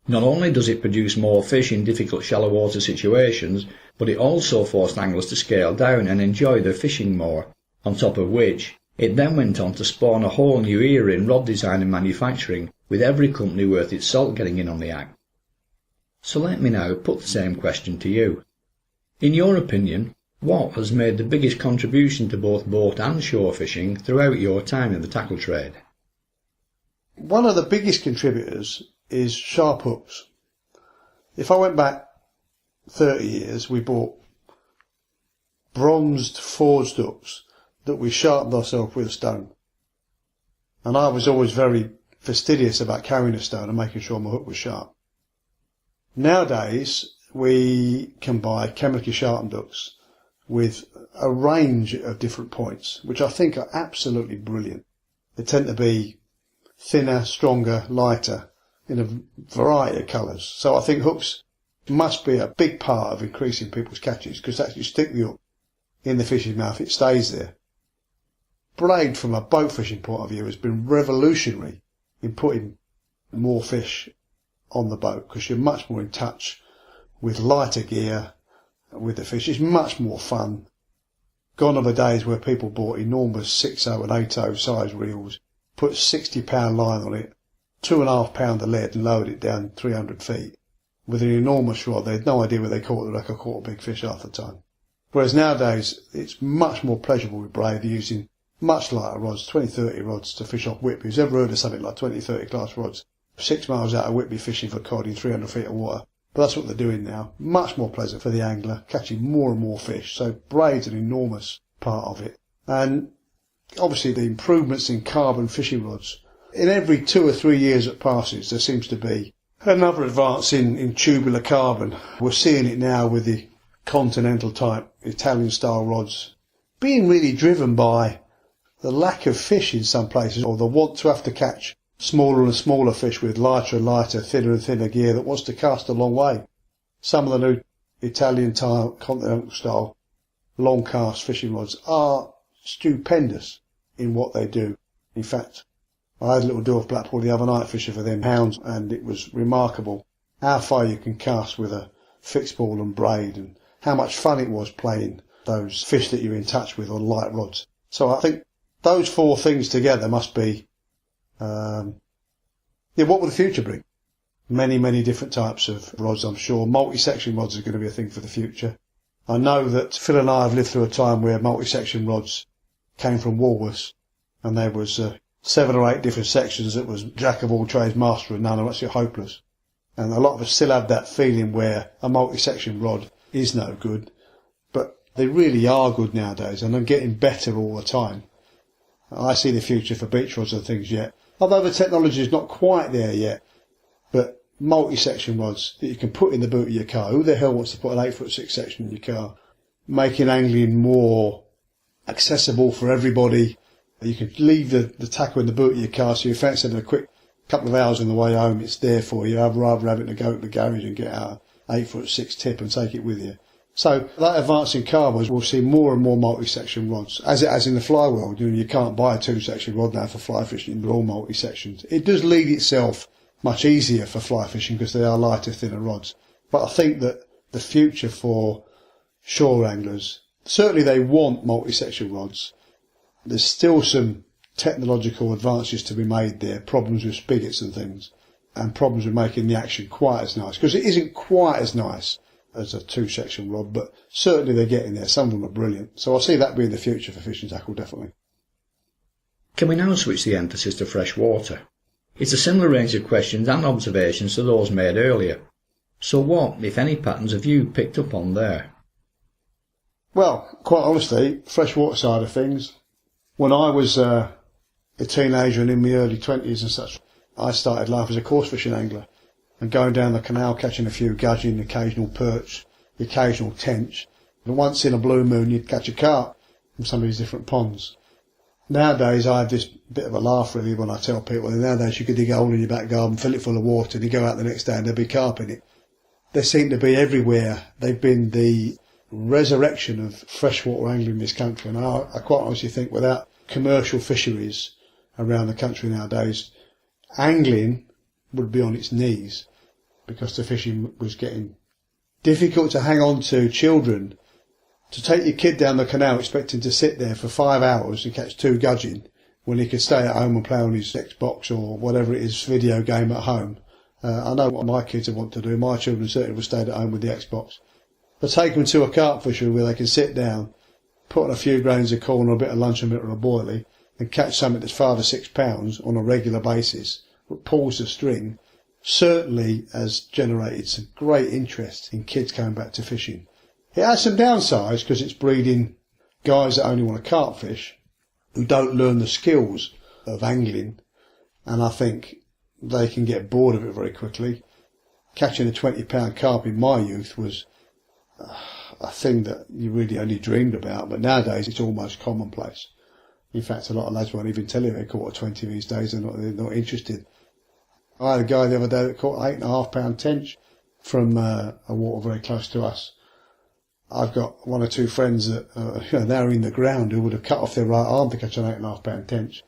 [SPEAKER 1] Not only does it produce more fish in difficult shallow water situations, but it also forced anglers to scale down and enjoy their fishing more, on top of which it then went on to spawn a whole new era in rod design and manufacturing, with every company worth its salt getting in on the act. So let me now put the same question to you. In your opinion, what has made the biggest contribution to both boat and shore fishing throughout your time in the tackle trade?
[SPEAKER 2] One of the biggest contributors is sharp hooks. If I went back 30 years, we bought bronzed forged hooks that we sharpened ourselves with a stone. And I was always very fastidious about carrying a stone and making sure my hook was sharp. Nowadays, we can buy chemically sharpened hooks with a range of different points, which I think are absolutely brilliant. They tend to be thinner, stronger, lighter, in a variety of colours. So I think hooks must be a big part of increasing people's catches, because as you stick the hook in the fish's mouth, it stays there. Braid, from a boat fishing point of view, has been revolutionary in putting more fish on the boat, because you're much more in touch with lighter gear with the fish. It's much more fun. Gone are the days where people bought enormous 6.0 and 8.0 size reels, put 60-pound line on it, 2.5 pound of lead, and lowered it down 300 feet with an enormous rod. They had no idea where they caught the record caught a big fish half the time. Whereas nowadays, it's much more pleasurable with braid, using much lighter rods, 20-30 rods to fish off Whitby. Who's ever heard of something like 20-30 class rods? 6 miles out of Whitby fishing for cod in 300 feet of water. But that's what they're doing now. Much more pleasant for the angler, catching more and more fish. So braid's an enormous part of it. And obviously the improvements in carbon fishing rods. In every 2 or 3 years that passes, there seems to be another advance in tubular carbon. We're seeing it now with the continental type Italian style rods being really driven by the lack of fish in some places, or the want to have to catch smaller and smaller fish with lighter and lighter, thinner and thinner gear that wants to cast a long way. Some of the new Italian style, continental style long cast fishing rods are stupendous in what they do. In fact, I had a little dwarf blackpool the other night fishing for them hounds, and it was remarkable how far you can cast with a fixed ball and braid, and how much fun it was playing those fish that you're in touch with on light rods. So I think those four things together must be, what will the future bring? Many, many different types of rods, I'm sure. Multi-section rods are going to be a thing for the future. I know that Phil and I have lived through a time where multi-section rods came from Woolworths, and there was 7 or 8 different sections that was jack of all trades, master of none, and absolutely hopeless. And a lot of us still have that feeling where a multi-section rod is no good, but they really are good nowadays, and they're getting better all the time. I see the future for beach rods and things yet, although the technology is not quite there yet. But multi-section rods that you can put in the boot of your car. Who the hell wants to put an 8'6" section in your car? Making angling more accessible for everybody. You can leave the tackle in the boot of your car, so you fancy having a quick couple of hours on the way home, it's there for you. I'd rather having to go to the garage and get out an 8'6" tip and take it with you. So that advancing car was, we'll see more and more multi-section rods. As it has in the fly world, you can't buy a 2-section rod now for fly fishing, they're all multi-sections. It does lead itself much easier for fly fishing because they are lighter, thinner rods. But I think that the future for shore anglers, certainly they want multi-section rods. There's still some technological advances to be made there, problems with spigots and things, and problems with making the action quite as nice, because it isn't quite as nice as a 2-section rod, but certainly they're getting there. Some of them are brilliant. So I see that being the future for fishing tackle, definitely.
[SPEAKER 1] Can we now switch the emphasis to freshwater? It's a similar range of questions and observations to those made earlier. So what, if any, patterns have you picked up on there?
[SPEAKER 2] Well, quite honestly, freshwater side of things, when I was a teenager and in my early 20s and such, I started life as a coarse fishing angler and going down the canal catching a few gudgeon, occasional perch, the occasional tench, and once in a blue moon you'd catch a carp from some of these different ponds. Nowadays I have this bit of a laugh really when I tell people that nowadays you could dig a hole in your back garden, fill it full of water, and you go out the next day and there'll be carp in it. They seem to be everywhere. They've been the resurrection of freshwater angling in this country, and I quite honestly think without commercial fisheries around the country nowadays, angling would be on its knees because the fishing was getting difficult to hang on to. Children, to take your kid down the canal expecting to sit there for 5 hours and catch 2 gudgeon when he could stay at home and play on his Xbox or whatever it is, video game at home. I know what my kids want to do. My children certainly will stay at home with the Xbox. But take them to a carp fishery where they can sit down, put on a few grains of corn or a bit of luncheon meat or a boilie and catch something that's 5 or 6 pounds on a regular basis, that pulls the string, certainly has generated some great interest in kids coming back to fishing. It has some downsides because it's breeding guys that only want to carp fish who don't learn the skills of angling, and I think they can get bored of it very quickly. Catching a 20-pound carp in my youth was a thing that you really only dreamed about, but nowadays it's almost commonplace. In fact, a lot of lads won't even tell you they caught a 20 these days. They're not interested. I had a guy the other day that caught 8.5-pound tench from a water very close to us. I've got 1 or 2 friends that now are in the ground who would have cut off their right arm to catch an 8.5-pound tench.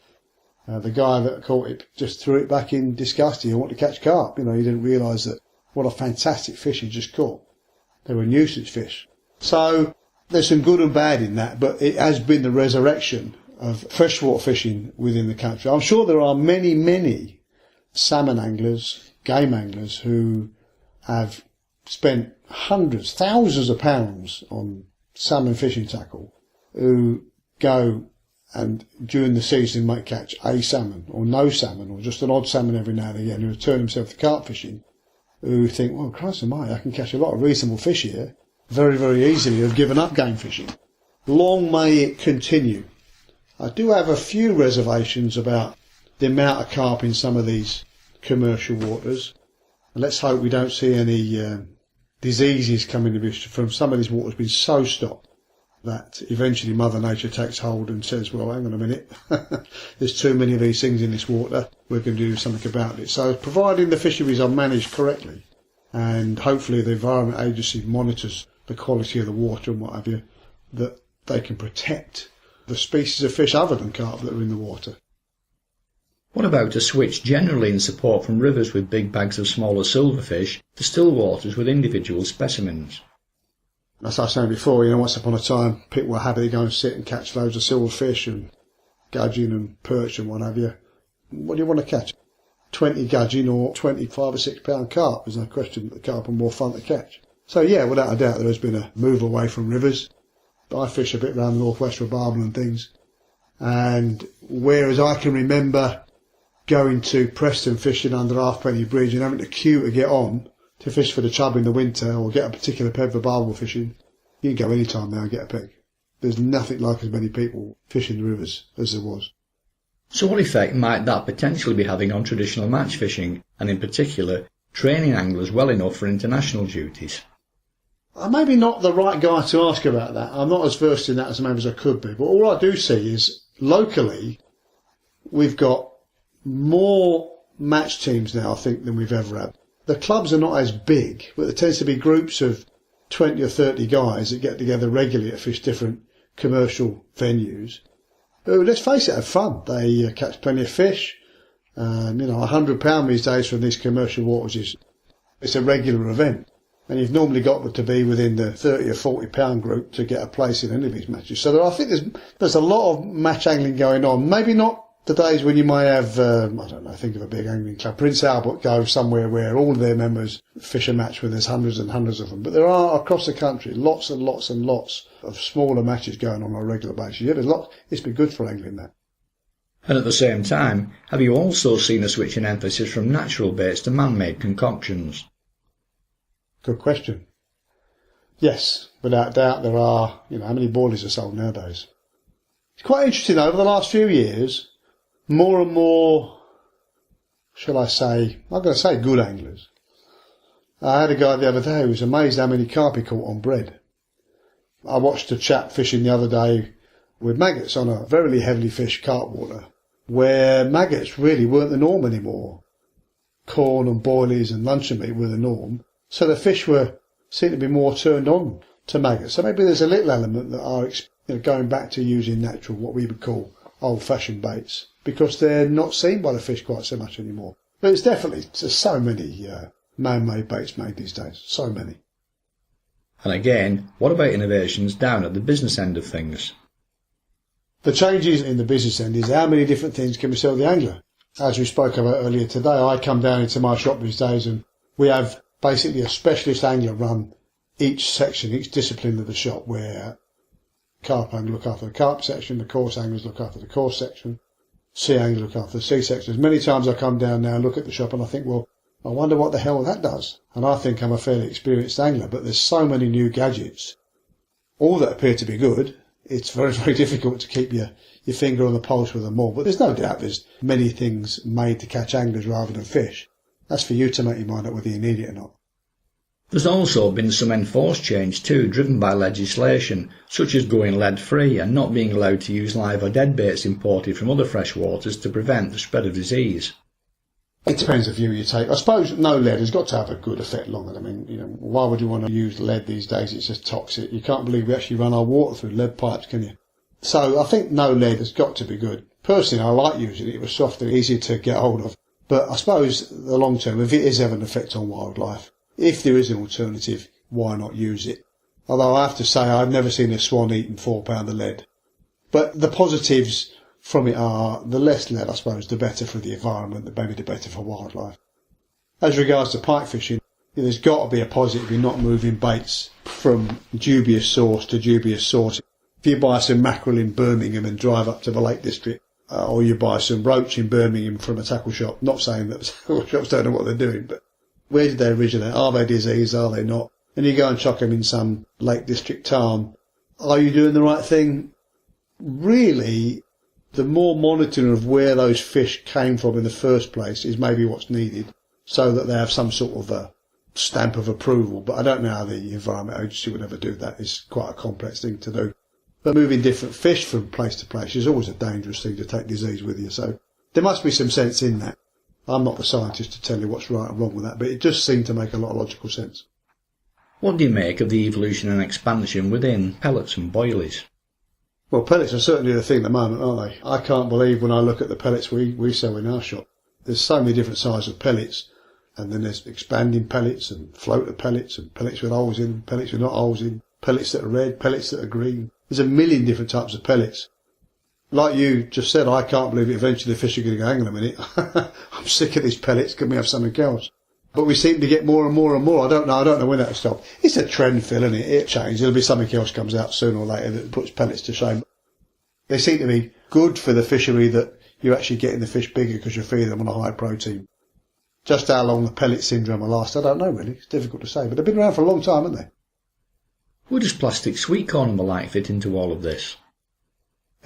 [SPEAKER 2] The guy that caught it just threw it back in disgust. He wanted to catch carp. He didn't realise that what a fantastic fish he just caught. They were nuisance fish. So there's some good and bad in that, but it has been the resurrection of freshwater fishing within the country. I'm sure there are many, many salmon anglers, game anglers who have spent hundreds, thousands of pounds on salmon fishing tackle who go and during the season might catch a salmon or no salmon or just an odd salmon every now and again, who turn themselves to carp fishing, who think, well, Christ almighty, I can catch a lot of reasonable fish here very, very easily, have given up game fishing. Long may it continue. I do have a few reservations about the amount of carp in some of these commercial waters. Let's hope we don't see any diseases coming from some of these waters being so stocked that eventually Mother Nature takes hold and says, well, hang on a minute, there's too many of these things in this water, we're going to do something about it. So providing the fisheries are managed correctly, and hopefully the Environment Agency monitors the quality of the water and what have you, that they can protect the species of fish other than carp that are in the water.
[SPEAKER 1] What about a switch generally in support from rivers with big bags of smaller silverfish to still waters with individual specimens?
[SPEAKER 2] As I was saying before, once upon a time, people were happy to go and sit and catch loads of silverfish and gudgeon and perch and what have you. What do you want to catch? 20 gudgeon or 25 or 6 pound carp? There's no question that the carp are more fun to catch. So yeah, without a doubt there has been a move away from rivers. I fish a bit around the northwest Rhubarb and things. And whereas I can remember going to Preston fishing under Halfpenny Bridge and having to queue to get on to fish for the chub in the winter or get a particular peg for barbel fishing, you can go any time now and get a peg. There's nothing like as many people fishing the rivers as there was.
[SPEAKER 1] So what effect might that potentially be having on traditional match fishing, and in particular, training anglers well enough for international duties?
[SPEAKER 2] I'm maybe not the right guy to ask about that. I'm not as versed in that as maybe as I could be. But all I do see is, locally, we've got more match teams now, I think, than we've ever had. The clubs are not as big, but there tends to be groups of 20 or 30 guys that get together regularly to fish different commercial venues. Who, let's face it, have fun. They catch plenty of fish. £100 these days from these commercial waters it's a regular event. And you've normally got to be within the 30 or 40 pound group to get a place in any of these matches. So I think there's a lot of match angling going on. Maybe not the days when you might have, think of a big angling club. Prince Albert go somewhere where all of their members fish a match where there's hundreds and hundreds of them. But there are, across the country, lots and lots and lots of smaller matches going on a regular basis. Yeah, there's lots. It's been good for angling, that.
[SPEAKER 1] And at the same time, have you also seen a switch in emphasis from natural baits to man-made concoctions?
[SPEAKER 2] Good question. Yes, without doubt there are, how many boilies are sold nowadays? It's quite interesting over the last few years, more and more, I'm going to say good anglers. I had a guy the other day who was amazed how many carp he caught on bread. I watched a chap fishing the other day with maggots on a very heavily fished carp water, where maggots really weren't the norm anymore. Corn and boilies and luncheon meat were the norm. So the fish seemed to be more turned on to maggots. So maybe there's a little element that are going back to using natural, what we would call old-fashioned baits, because they're not seen by the fish quite so much anymore. But there's so many man-made baits made these days. So many.
[SPEAKER 1] And again, what about innovations down at the business end of things?
[SPEAKER 2] The changes in the business end is how many different things can we sell the angler? As we spoke about earlier today, I come down into my shop these days and we have basically a specialist angler run each section, each discipline of the shop, where carp anglers look after the carp section, the coarse anglers look after the coarse section, sea anglers look after the sea section. Many times I come down now and look at the shop and I think, well, I wonder what the hell that does. And I think I'm a fairly experienced angler, but there's so many new gadgets, all that appear to be good. It's very, very difficult to keep your finger on the pulse with them all. But there's no doubt there's many things made to catch anglers rather than fish. That's for you to make your mind up whether you need it or not.
[SPEAKER 1] There's also been some enforced change too, driven by legislation, such as going lead-free and not being allowed to use live or dead baits imported from other freshwaters to prevent the spread of disease.
[SPEAKER 2] It depends the view you take. I suppose no lead has got to have a good effect longer. I mean, why would you want to use lead these days? It's just toxic. You can't believe we actually run our water through lead pipes, can you? So I think no lead has got to be good. Personally, I like using it. It was soft and easy to get hold of. But I suppose the long term, if it is having an effect on wildlife, if there is an alternative, why not use it? Although I have to say I've never seen a swan eating £4 of lead. But the positives from it are the less lead, I suppose, the better for the environment, maybe the better for wildlife. As regards to pike fishing, there's got to be a positive in not moving baits from dubious source to dubious source. If you buy some mackerel in Birmingham and drive up to the Lake District, or you buy some roach in Birmingham from a tackle shop, not saying that tackle shops don't know what they're doing, but where did they originate? Are they diseased? Are they not? And you go and chuck them in some Lake District tarn. Are you doing the right thing? Really, the more monitoring of where those fish came from in the first place is maybe what's needed, so that they have some sort of a stamp of approval. But I don't know how the Environment Agency would ever do that. It's quite a complex thing to do. But moving different fish from place to place is always a dangerous thing to take disease with you. So there must be some sense in that. I'm not the scientist to tell you what's right and wrong with that, but it just seemed to make a lot of logical sense. What
[SPEAKER 1] do you make of the evolution and expansion within pellets and boilies?
[SPEAKER 2] Well, pellets are certainly the thing at the moment, aren't they? I can't believe when I look at the pellets we sell in our shop. There's so many different sizes of pellets, and then there's expanding pellets and floater pellets and pellets with holes in, pellets with not holes in, pellets that are red, pellets that are green. There's a million different types of pellets. Like you just said, I can't believe it, eventually the fish are going to go, hang on a minute, I'm sick of these pellets, can we have something else? But we seem to get more and more and more. I don't know when that'll stop. It's a trend, Phil, isn't it? It'll change. There'll be something else comes out sooner or later that puts pellets to shame. They seem to be good for the fishery, that you're actually getting the fish bigger because you're feeding them on a high protein. Just how long the pellet syndrome will last, I don't know really. It's difficult to say, but they've been around for a long time, haven't they?
[SPEAKER 1] Where does plastic sweet corn and the like fit into all of this?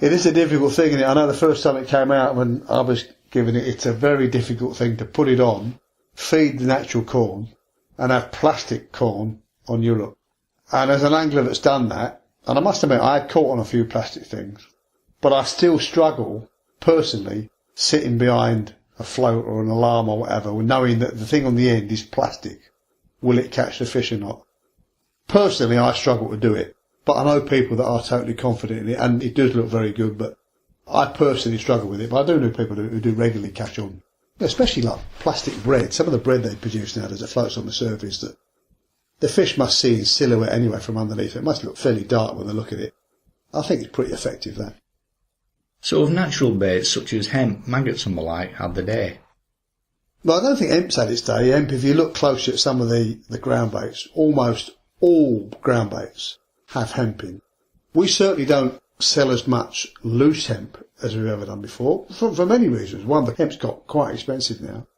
[SPEAKER 2] It is a difficult thing, isn't it? I know the first time it came out when I was given it, it's a very difficult thing to put it on, feed the natural corn, and have plastic corn on your hook. And as an angler that's done that, and I must admit I had caught on a few plastic things, but I still struggle, personally, sitting behind a float or an alarm or whatever, knowing that the thing on the end is plastic. Will it catch the fish or not? Personally, I struggle to do it, but I know people that are totally confident in it, and it does look very good, but I personally struggle with it. But I do know people who do regularly catch on, especially like plastic bread. Some of the bread they produce nowadays that floats on the surface that the fish must see in silhouette anyway from underneath. It must look fairly dark when they look at it. I think it's pretty effective, that.
[SPEAKER 1] So have natural baits such as hemp, maggots and the like had their day?
[SPEAKER 2] Well, I don't think hemp's had its day. Hemp, if you look closely at some of the ground baits, almost all ground baits have hemp in. We certainly don't sell as much loose hemp as we've ever done before, for many reasons. One, the hemp's got quite expensive now.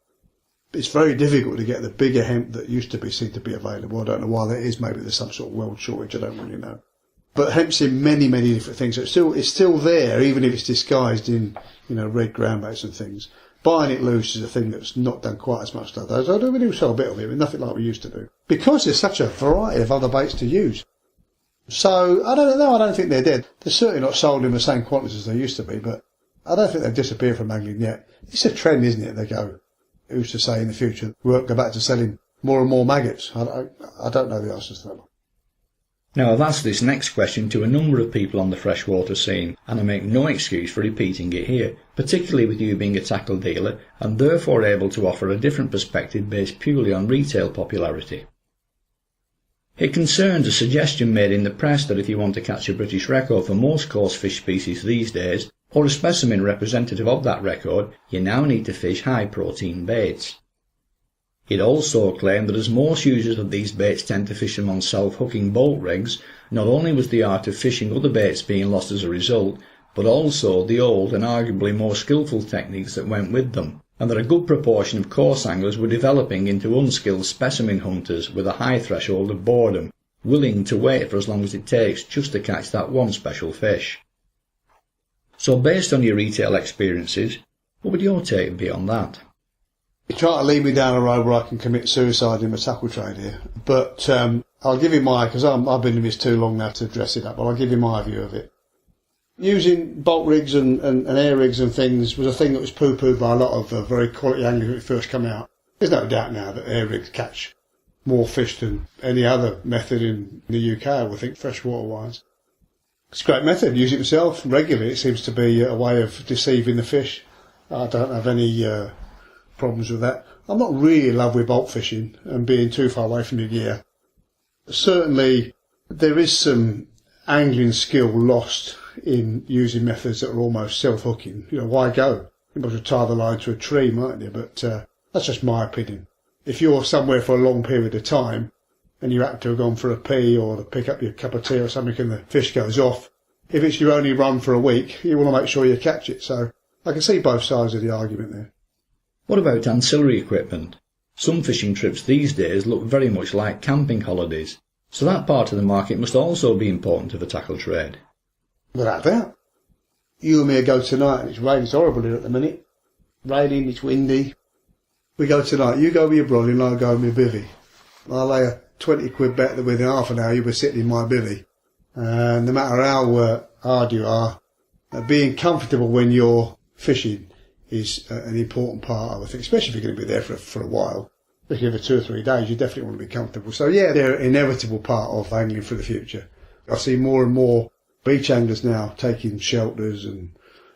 [SPEAKER 2] It's very difficult to get the bigger hemp that used to be seen to be available. I don't know why that is. Maybe there's some sort of world shortage. I don't really know. But hemp's in many, many different things. So it's still there, even if it's disguised in, red ground baits and things. Buying it loose is a thing that's not done quite as much nowadays. I do really sell a bit of it, but nothing like we used to do. Because there's such a variety of other baits to use. So, I don't know, I don't think they're dead. They're certainly not sold in the same quantities as they used to be, but I don't think they've disappeared from angling yet. It's a trend, isn't it? They go, who's to say in the future, we won't go back to selling more and more maggots. I don't know the answers to that one.
[SPEAKER 1] Now, I've asked this next question to a number of people on the freshwater scene, and I make no excuse for repeating it here, particularly with you being a tackle dealer and therefore able to offer a different perspective based purely on retail popularity. It concerns a suggestion made in the press that if you want to catch a British record for most coarse fish species these days, or a specimen representative of that record, you now need to fish high protein baits. It also claimed that as most users of these baits tend to fish them on self-hooking bolt rigs, not only was the art of fishing other baits being lost as a result, but also the old and arguably more skillful techniques that went with them, and that a good proportion of coarse anglers were developing into unskilled specimen hunters with a high threshold of boredom, willing to wait for as long as it takes just to catch that one special fish. So based on your retail experiences, what would your take be on that?
[SPEAKER 2] You try to lead me down a road where I can commit suicide in my tackle trade here, but I'll give you because I've been in this too long now to dress it up, but I'll give you my view of it. Using bolt rigs and air rigs and things was a thing that was poo-pooed by a lot of very quality anglers when it first came out. There's no doubt now that air rigs catch more fish than any other method in the UK, I would think, freshwater-wise. It's a great method. Use it myself regularly. It seems to be a way of deceiving the fish. I don't have any problems with that. I'm not really in love with bolt fishing and being too far away from the gear. Certainly, there is some angling skill lost in using methods that are almost self-hooking. Why go? You might as well tie the line to a tree, mightn't you? But that's just my opinion. If you're somewhere for a long period of time and you happen to have gone for a pee or to pick up your cup of tea or something and the fish goes off, if it's your only run for a week, you want to make sure you catch it. So I can see both sides of the argument there.
[SPEAKER 1] What about ancillary equipment? Some fishing trips these days look very much like camping holidays, so that part of the market must also be important to the tackle trade.
[SPEAKER 2] Without doubt. You and me go tonight and it's raining. It's horrible here at the minute. Raining, it's windy. We go tonight. You go with your brolly and I'll go with my bivvy. I'll lay a 20 quid bet that within half an hour you'll be sitting in my bivvy. And no matter how hard you are, being comfortable when you're fishing is an important part, I would think, especially if you're going to be there for a while. If you're for 2 or 3 days, you definitely want to be comfortable. So yeah, they're an inevitable part of angling for the future. I see more and more beach anglers now taking shelters and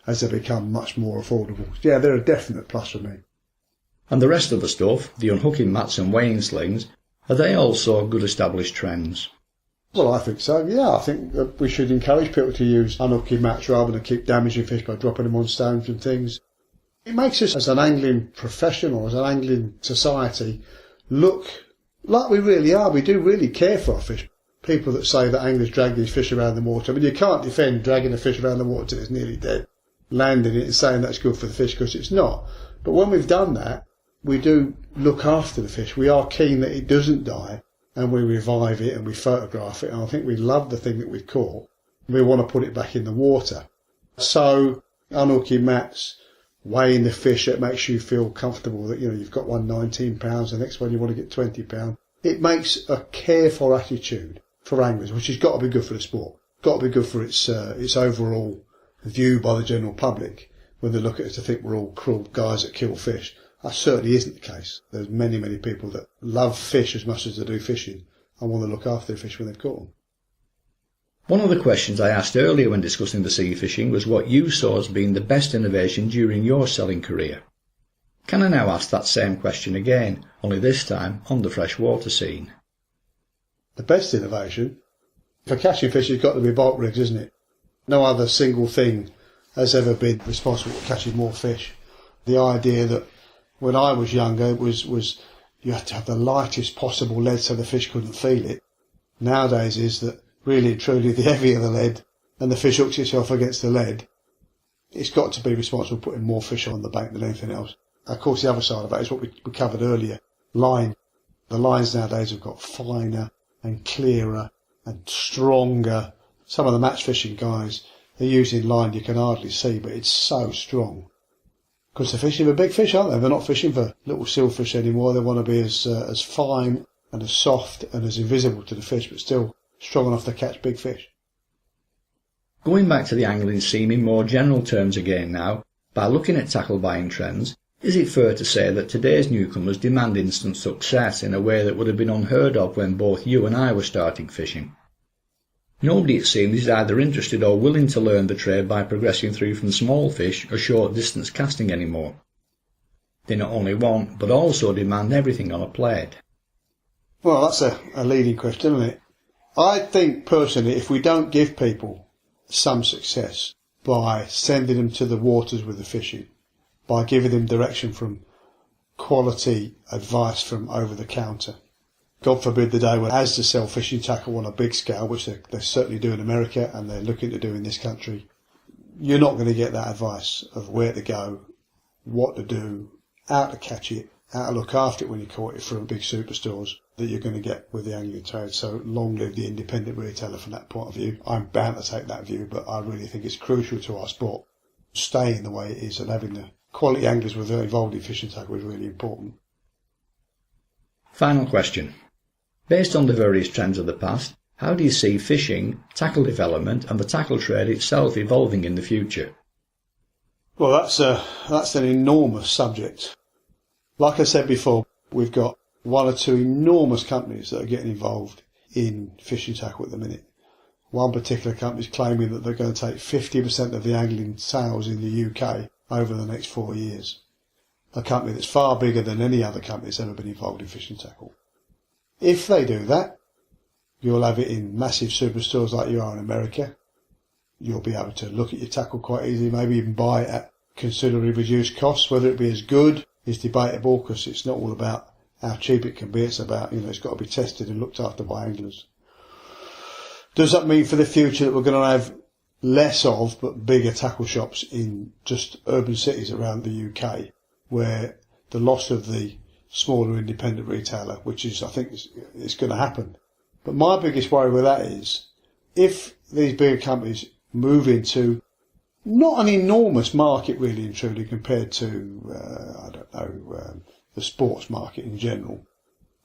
[SPEAKER 2] as they become much more affordable. Yeah, they're a definite plus for me.
[SPEAKER 1] And the rest of the stuff, the unhooking mats and weighing slings, are they also good established trends?
[SPEAKER 2] Well, I think so, yeah. I think that we should encourage people to use unhooking mats rather than keep damaging fish by dropping them on stones and things. It makes us, as an angling professional, as an angling society, look like we really are. We do really care for our fish. People that say that anglers drag these fish around the water, I mean, you can't defend dragging a fish around the water till it's nearly dead, landing it and saying that's good for the fish, because it's not. But when we've done that, we do look after the fish. We are keen that it doesn't die, and we revive it and we photograph it. And I think we love the thing that we've caught. We want to put it back in the water. So unhooking mats, weighing the fish, it makes you feel comfortable that, you know, you've got one 19 pounds, the next one you want to get 20 pounds. It makes a careful attitude for anglers, which has got to be good for the sport. Got to be good for its overall view by the general public, when they look at us to think we're all cruel guys that kill fish. That certainly isn't the case. There's many, many people that love fish as much as they do fishing and want to look after their fish when they've caught them.
[SPEAKER 1] One of the questions I asked earlier when discussing the sea fishing was what you saw as being the best innovation during your selling career. Can I now ask that same question again, only this time on the freshwater scene?
[SPEAKER 2] The best innovation for catching fish has got to be bulk rigs, isn't it? No other single thing has ever been responsible for catching more fish. The idea that when I was younger was you had to have the lightest possible lead so the fish couldn't feel it. Nowadays is that really and truly the heavier the lead and the fish hooks itself against the lead, it's got to be responsible for putting more fish on the bank than anything else. Of course, the other side of that is what we covered earlier, line. The lines nowadays have got finer and clearer and stronger. Some of the match fishing guys are using line you can hardly see, but it's so strong. Because they're fishing for big fish, aren't they? They're not fishing for little silverfish anymore. They want to be as fine and as soft and as invisible to the fish, but still strong enough to catch big fish.
[SPEAKER 1] Going back to the angling scene in more general terms again now, by looking at tackle buying trends, is it fair to say that today's newcomers demand instant success in a way that would have been unheard of when both you and I were starting fishing? Nobody, it seems, is either interested or willing to learn the trade by progressing through from small fish or short distance casting anymore. They not only want, but also demand everything on a plate.
[SPEAKER 2] Well, that's a leading question, isn't it? I think personally, if we don't give people some success by sending them to the waters with the fishing, by giving them direction from quality advice from over the counter, God forbid the day when as to sell fishing tackle on a big scale, which they certainly do in America and they're looking to do in this country, you're not going to get that advice of where to go, what to do, how to catch it, how to look after it when you caught it from big superstores that you're going to get with the angling trade. So long live the independent retailer from that point of view. I'm bound to take that view, but I really think it's crucial to our sport staying the way it is, and having the quality anglers with involved in fishing tackle is really important.
[SPEAKER 1] Final question. Based on the various trends of the past, how do you see fishing, tackle development and the tackle trade itself evolving in the future?
[SPEAKER 2] Well, that's an enormous subject. Like I said before, we've got one or two enormous companies that are getting involved in fishing tackle at the minute. One particular company is claiming that they're going to take 50% of the angling sales in the UK over the next 4 years. A company that's far bigger than any other company that's ever been involved in fishing tackle. If they do that, you'll have it in massive superstores like you are in America. You'll be able to look at your tackle quite easily, maybe even buy it at considerably reduced costs. Whether it be as good is debatable, because it's not all about how cheap it can be. It's about, it's got to be tested and looked after by anglers. Does that mean for the future that we're going to have less of, but bigger tackle shops in just urban cities around the UK, where the loss of the smaller independent retailer, which is, I think, it's going to happen. But my biggest worry with that is, if these bigger companies move into not an enormous market really and truly compared to, the sports market in general,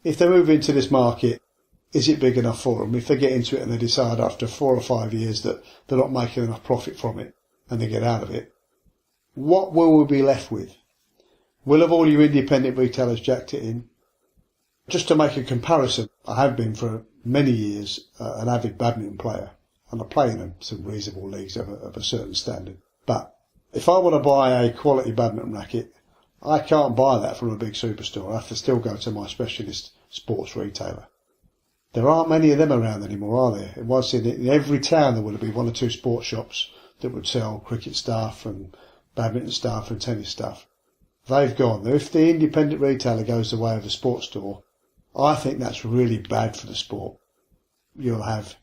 [SPEAKER 2] if they move into this market, is it big enough for them? If they get into it and they decide after 4 or 5 years that they're not making enough profit from it and they get out of it, what will we be left with? Will have all your independent retailers jacked it in? Just to make a comparison, I have been for many years an avid badminton player, and I play in some reasonable leagues of a certain standard. But if I want to buy a quality badminton racket, I can't buy that from a big superstore. I have to still go to my specialist sports retailer. There aren't many of them around anymore, are there? Once in every town there would have been one or two sports shops that would sell cricket stuff and badminton stuff and tennis stuff. They've gone. If the independent retailer goes the way of the sports store, I think that's really bad for the sport. You'll have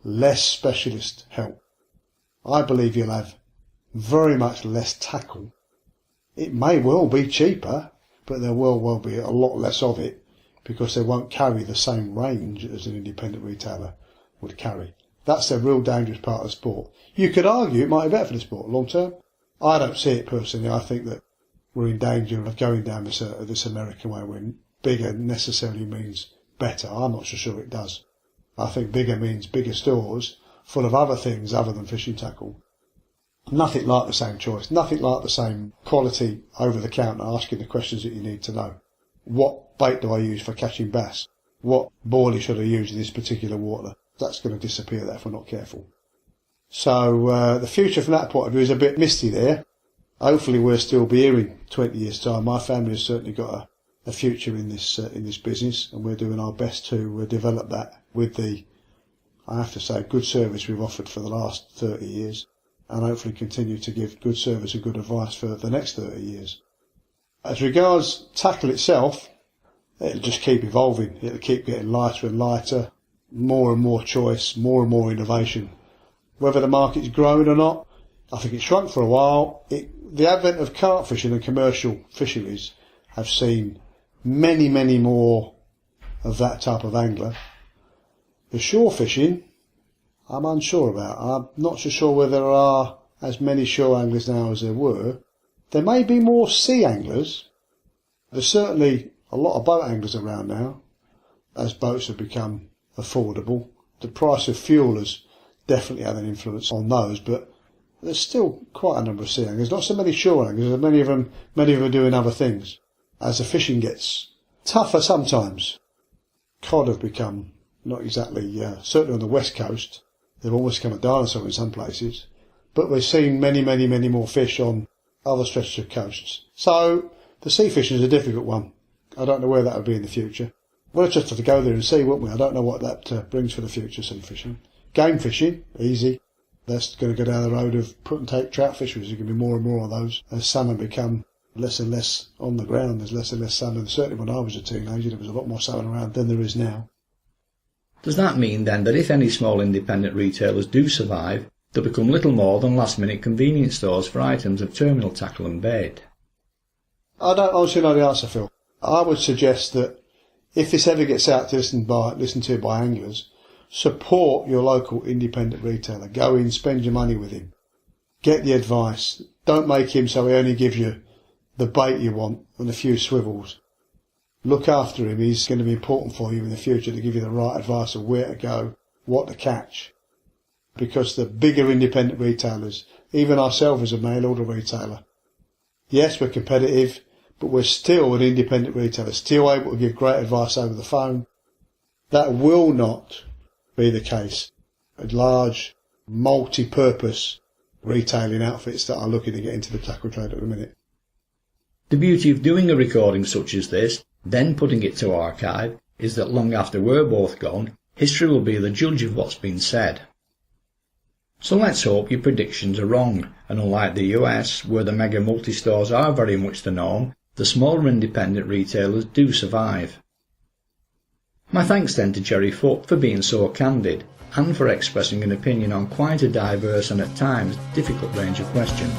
[SPEAKER 2] less specialist help. I believe you'll have very much less tackle. It may well be cheaper, but there will well be a lot less of it because they won't carry the same range as an independent retailer would carry. That's the real dangerous part of the sport. You could argue it might be better for the sport long term. I don't see it personally. I think that we're in danger of going down this American way where bigger necessarily means better. I'm not so sure it does. I think bigger means bigger stores full of other things other than fishing tackle. Nothing like the same choice, nothing like the same quality over the counter asking the questions that you need to know. What bait do I use for catching bass? What boilie should I use in this particular water? That's going to disappear there if we're not careful. So the future from that point of view is a bit misty there. Hopefully we'll still be here in 20 years' time. My family has certainly got a future in this business, and we're doing our best to develop that with the, I have to say, good service we've offered for the last 30 years, and hopefully continue to give good service and good advice for the next 30 years. As regards tackle itself, it'll just keep evolving. It'll keep getting lighter and lighter, more and more choice, more and more innovation. Whether the market's growing or not, I think it shrunk for a while. The advent of carp fishing and commercial fisheries have seen many, many more of that type of angler. The shore fishing, I'm unsure about. I'm not so sure whether there are as many shore anglers now as there were. There may be more sea anglers. There's certainly a lot of boat anglers around now, as boats have become affordable. The price of fuel has definitely had an influence on those, but there's still quite a number of sea anglers. Not so many shore anglers. Many of them are doing other things. As the fishing gets tougher sometimes, cod have become not exactly, certainly on the west coast, they've almost become a dinosaur in some places. But we're seeing many, many, many more fish on other stretches of coasts. So the sea fishing is a difficult one. I don't know where that will be in the future. We'll just have to go there and see, won't we? I don't know what that brings for the future, sea fishing. Game fishing, easy. That's going to go down the road of put and take trout fisheries. There's going to be more and more of those as salmon become less and less on the ground. There's less and less salmon. Certainly when I was a teenager, there was a lot more salmon around than there is now.
[SPEAKER 1] Does that mean then that if any small independent retailers do survive, they'll become little more than last-minute convenience stores for items of terminal tackle and bait?
[SPEAKER 2] I don't honestly know the answer, Phil. I would suggest that if this ever gets out to listened to by anglers, support your local independent retailer. Go in, spend your money with him. Get the advice. Don't make him so he only gives you the bait you want and a few swivels. Look after him. He's going to be important for you in the future to give you the right advice of where to go, what to catch. Because the bigger independent retailers, even ourselves as a mail order retailer, yes, we're competitive, but we're still an independent retailer, still able to give great advice over the phone. That will not be the case at large, multi-purpose retailing outfits that are looking to get into the tackle trade at the minute.
[SPEAKER 1] The beauty of doing a recording such as this, then putting it to archive, is that long after we're both gone, history will be the judge of what's been said. So let's hope your predictions are wrong, and unlike the US, where the mega multi-stores are very much the norm, the smaller independent retailers do survive. My thanks then to Gerry Foote for being so candid, and for expressing an opinion on quite a diverse and at times difficult range of questions.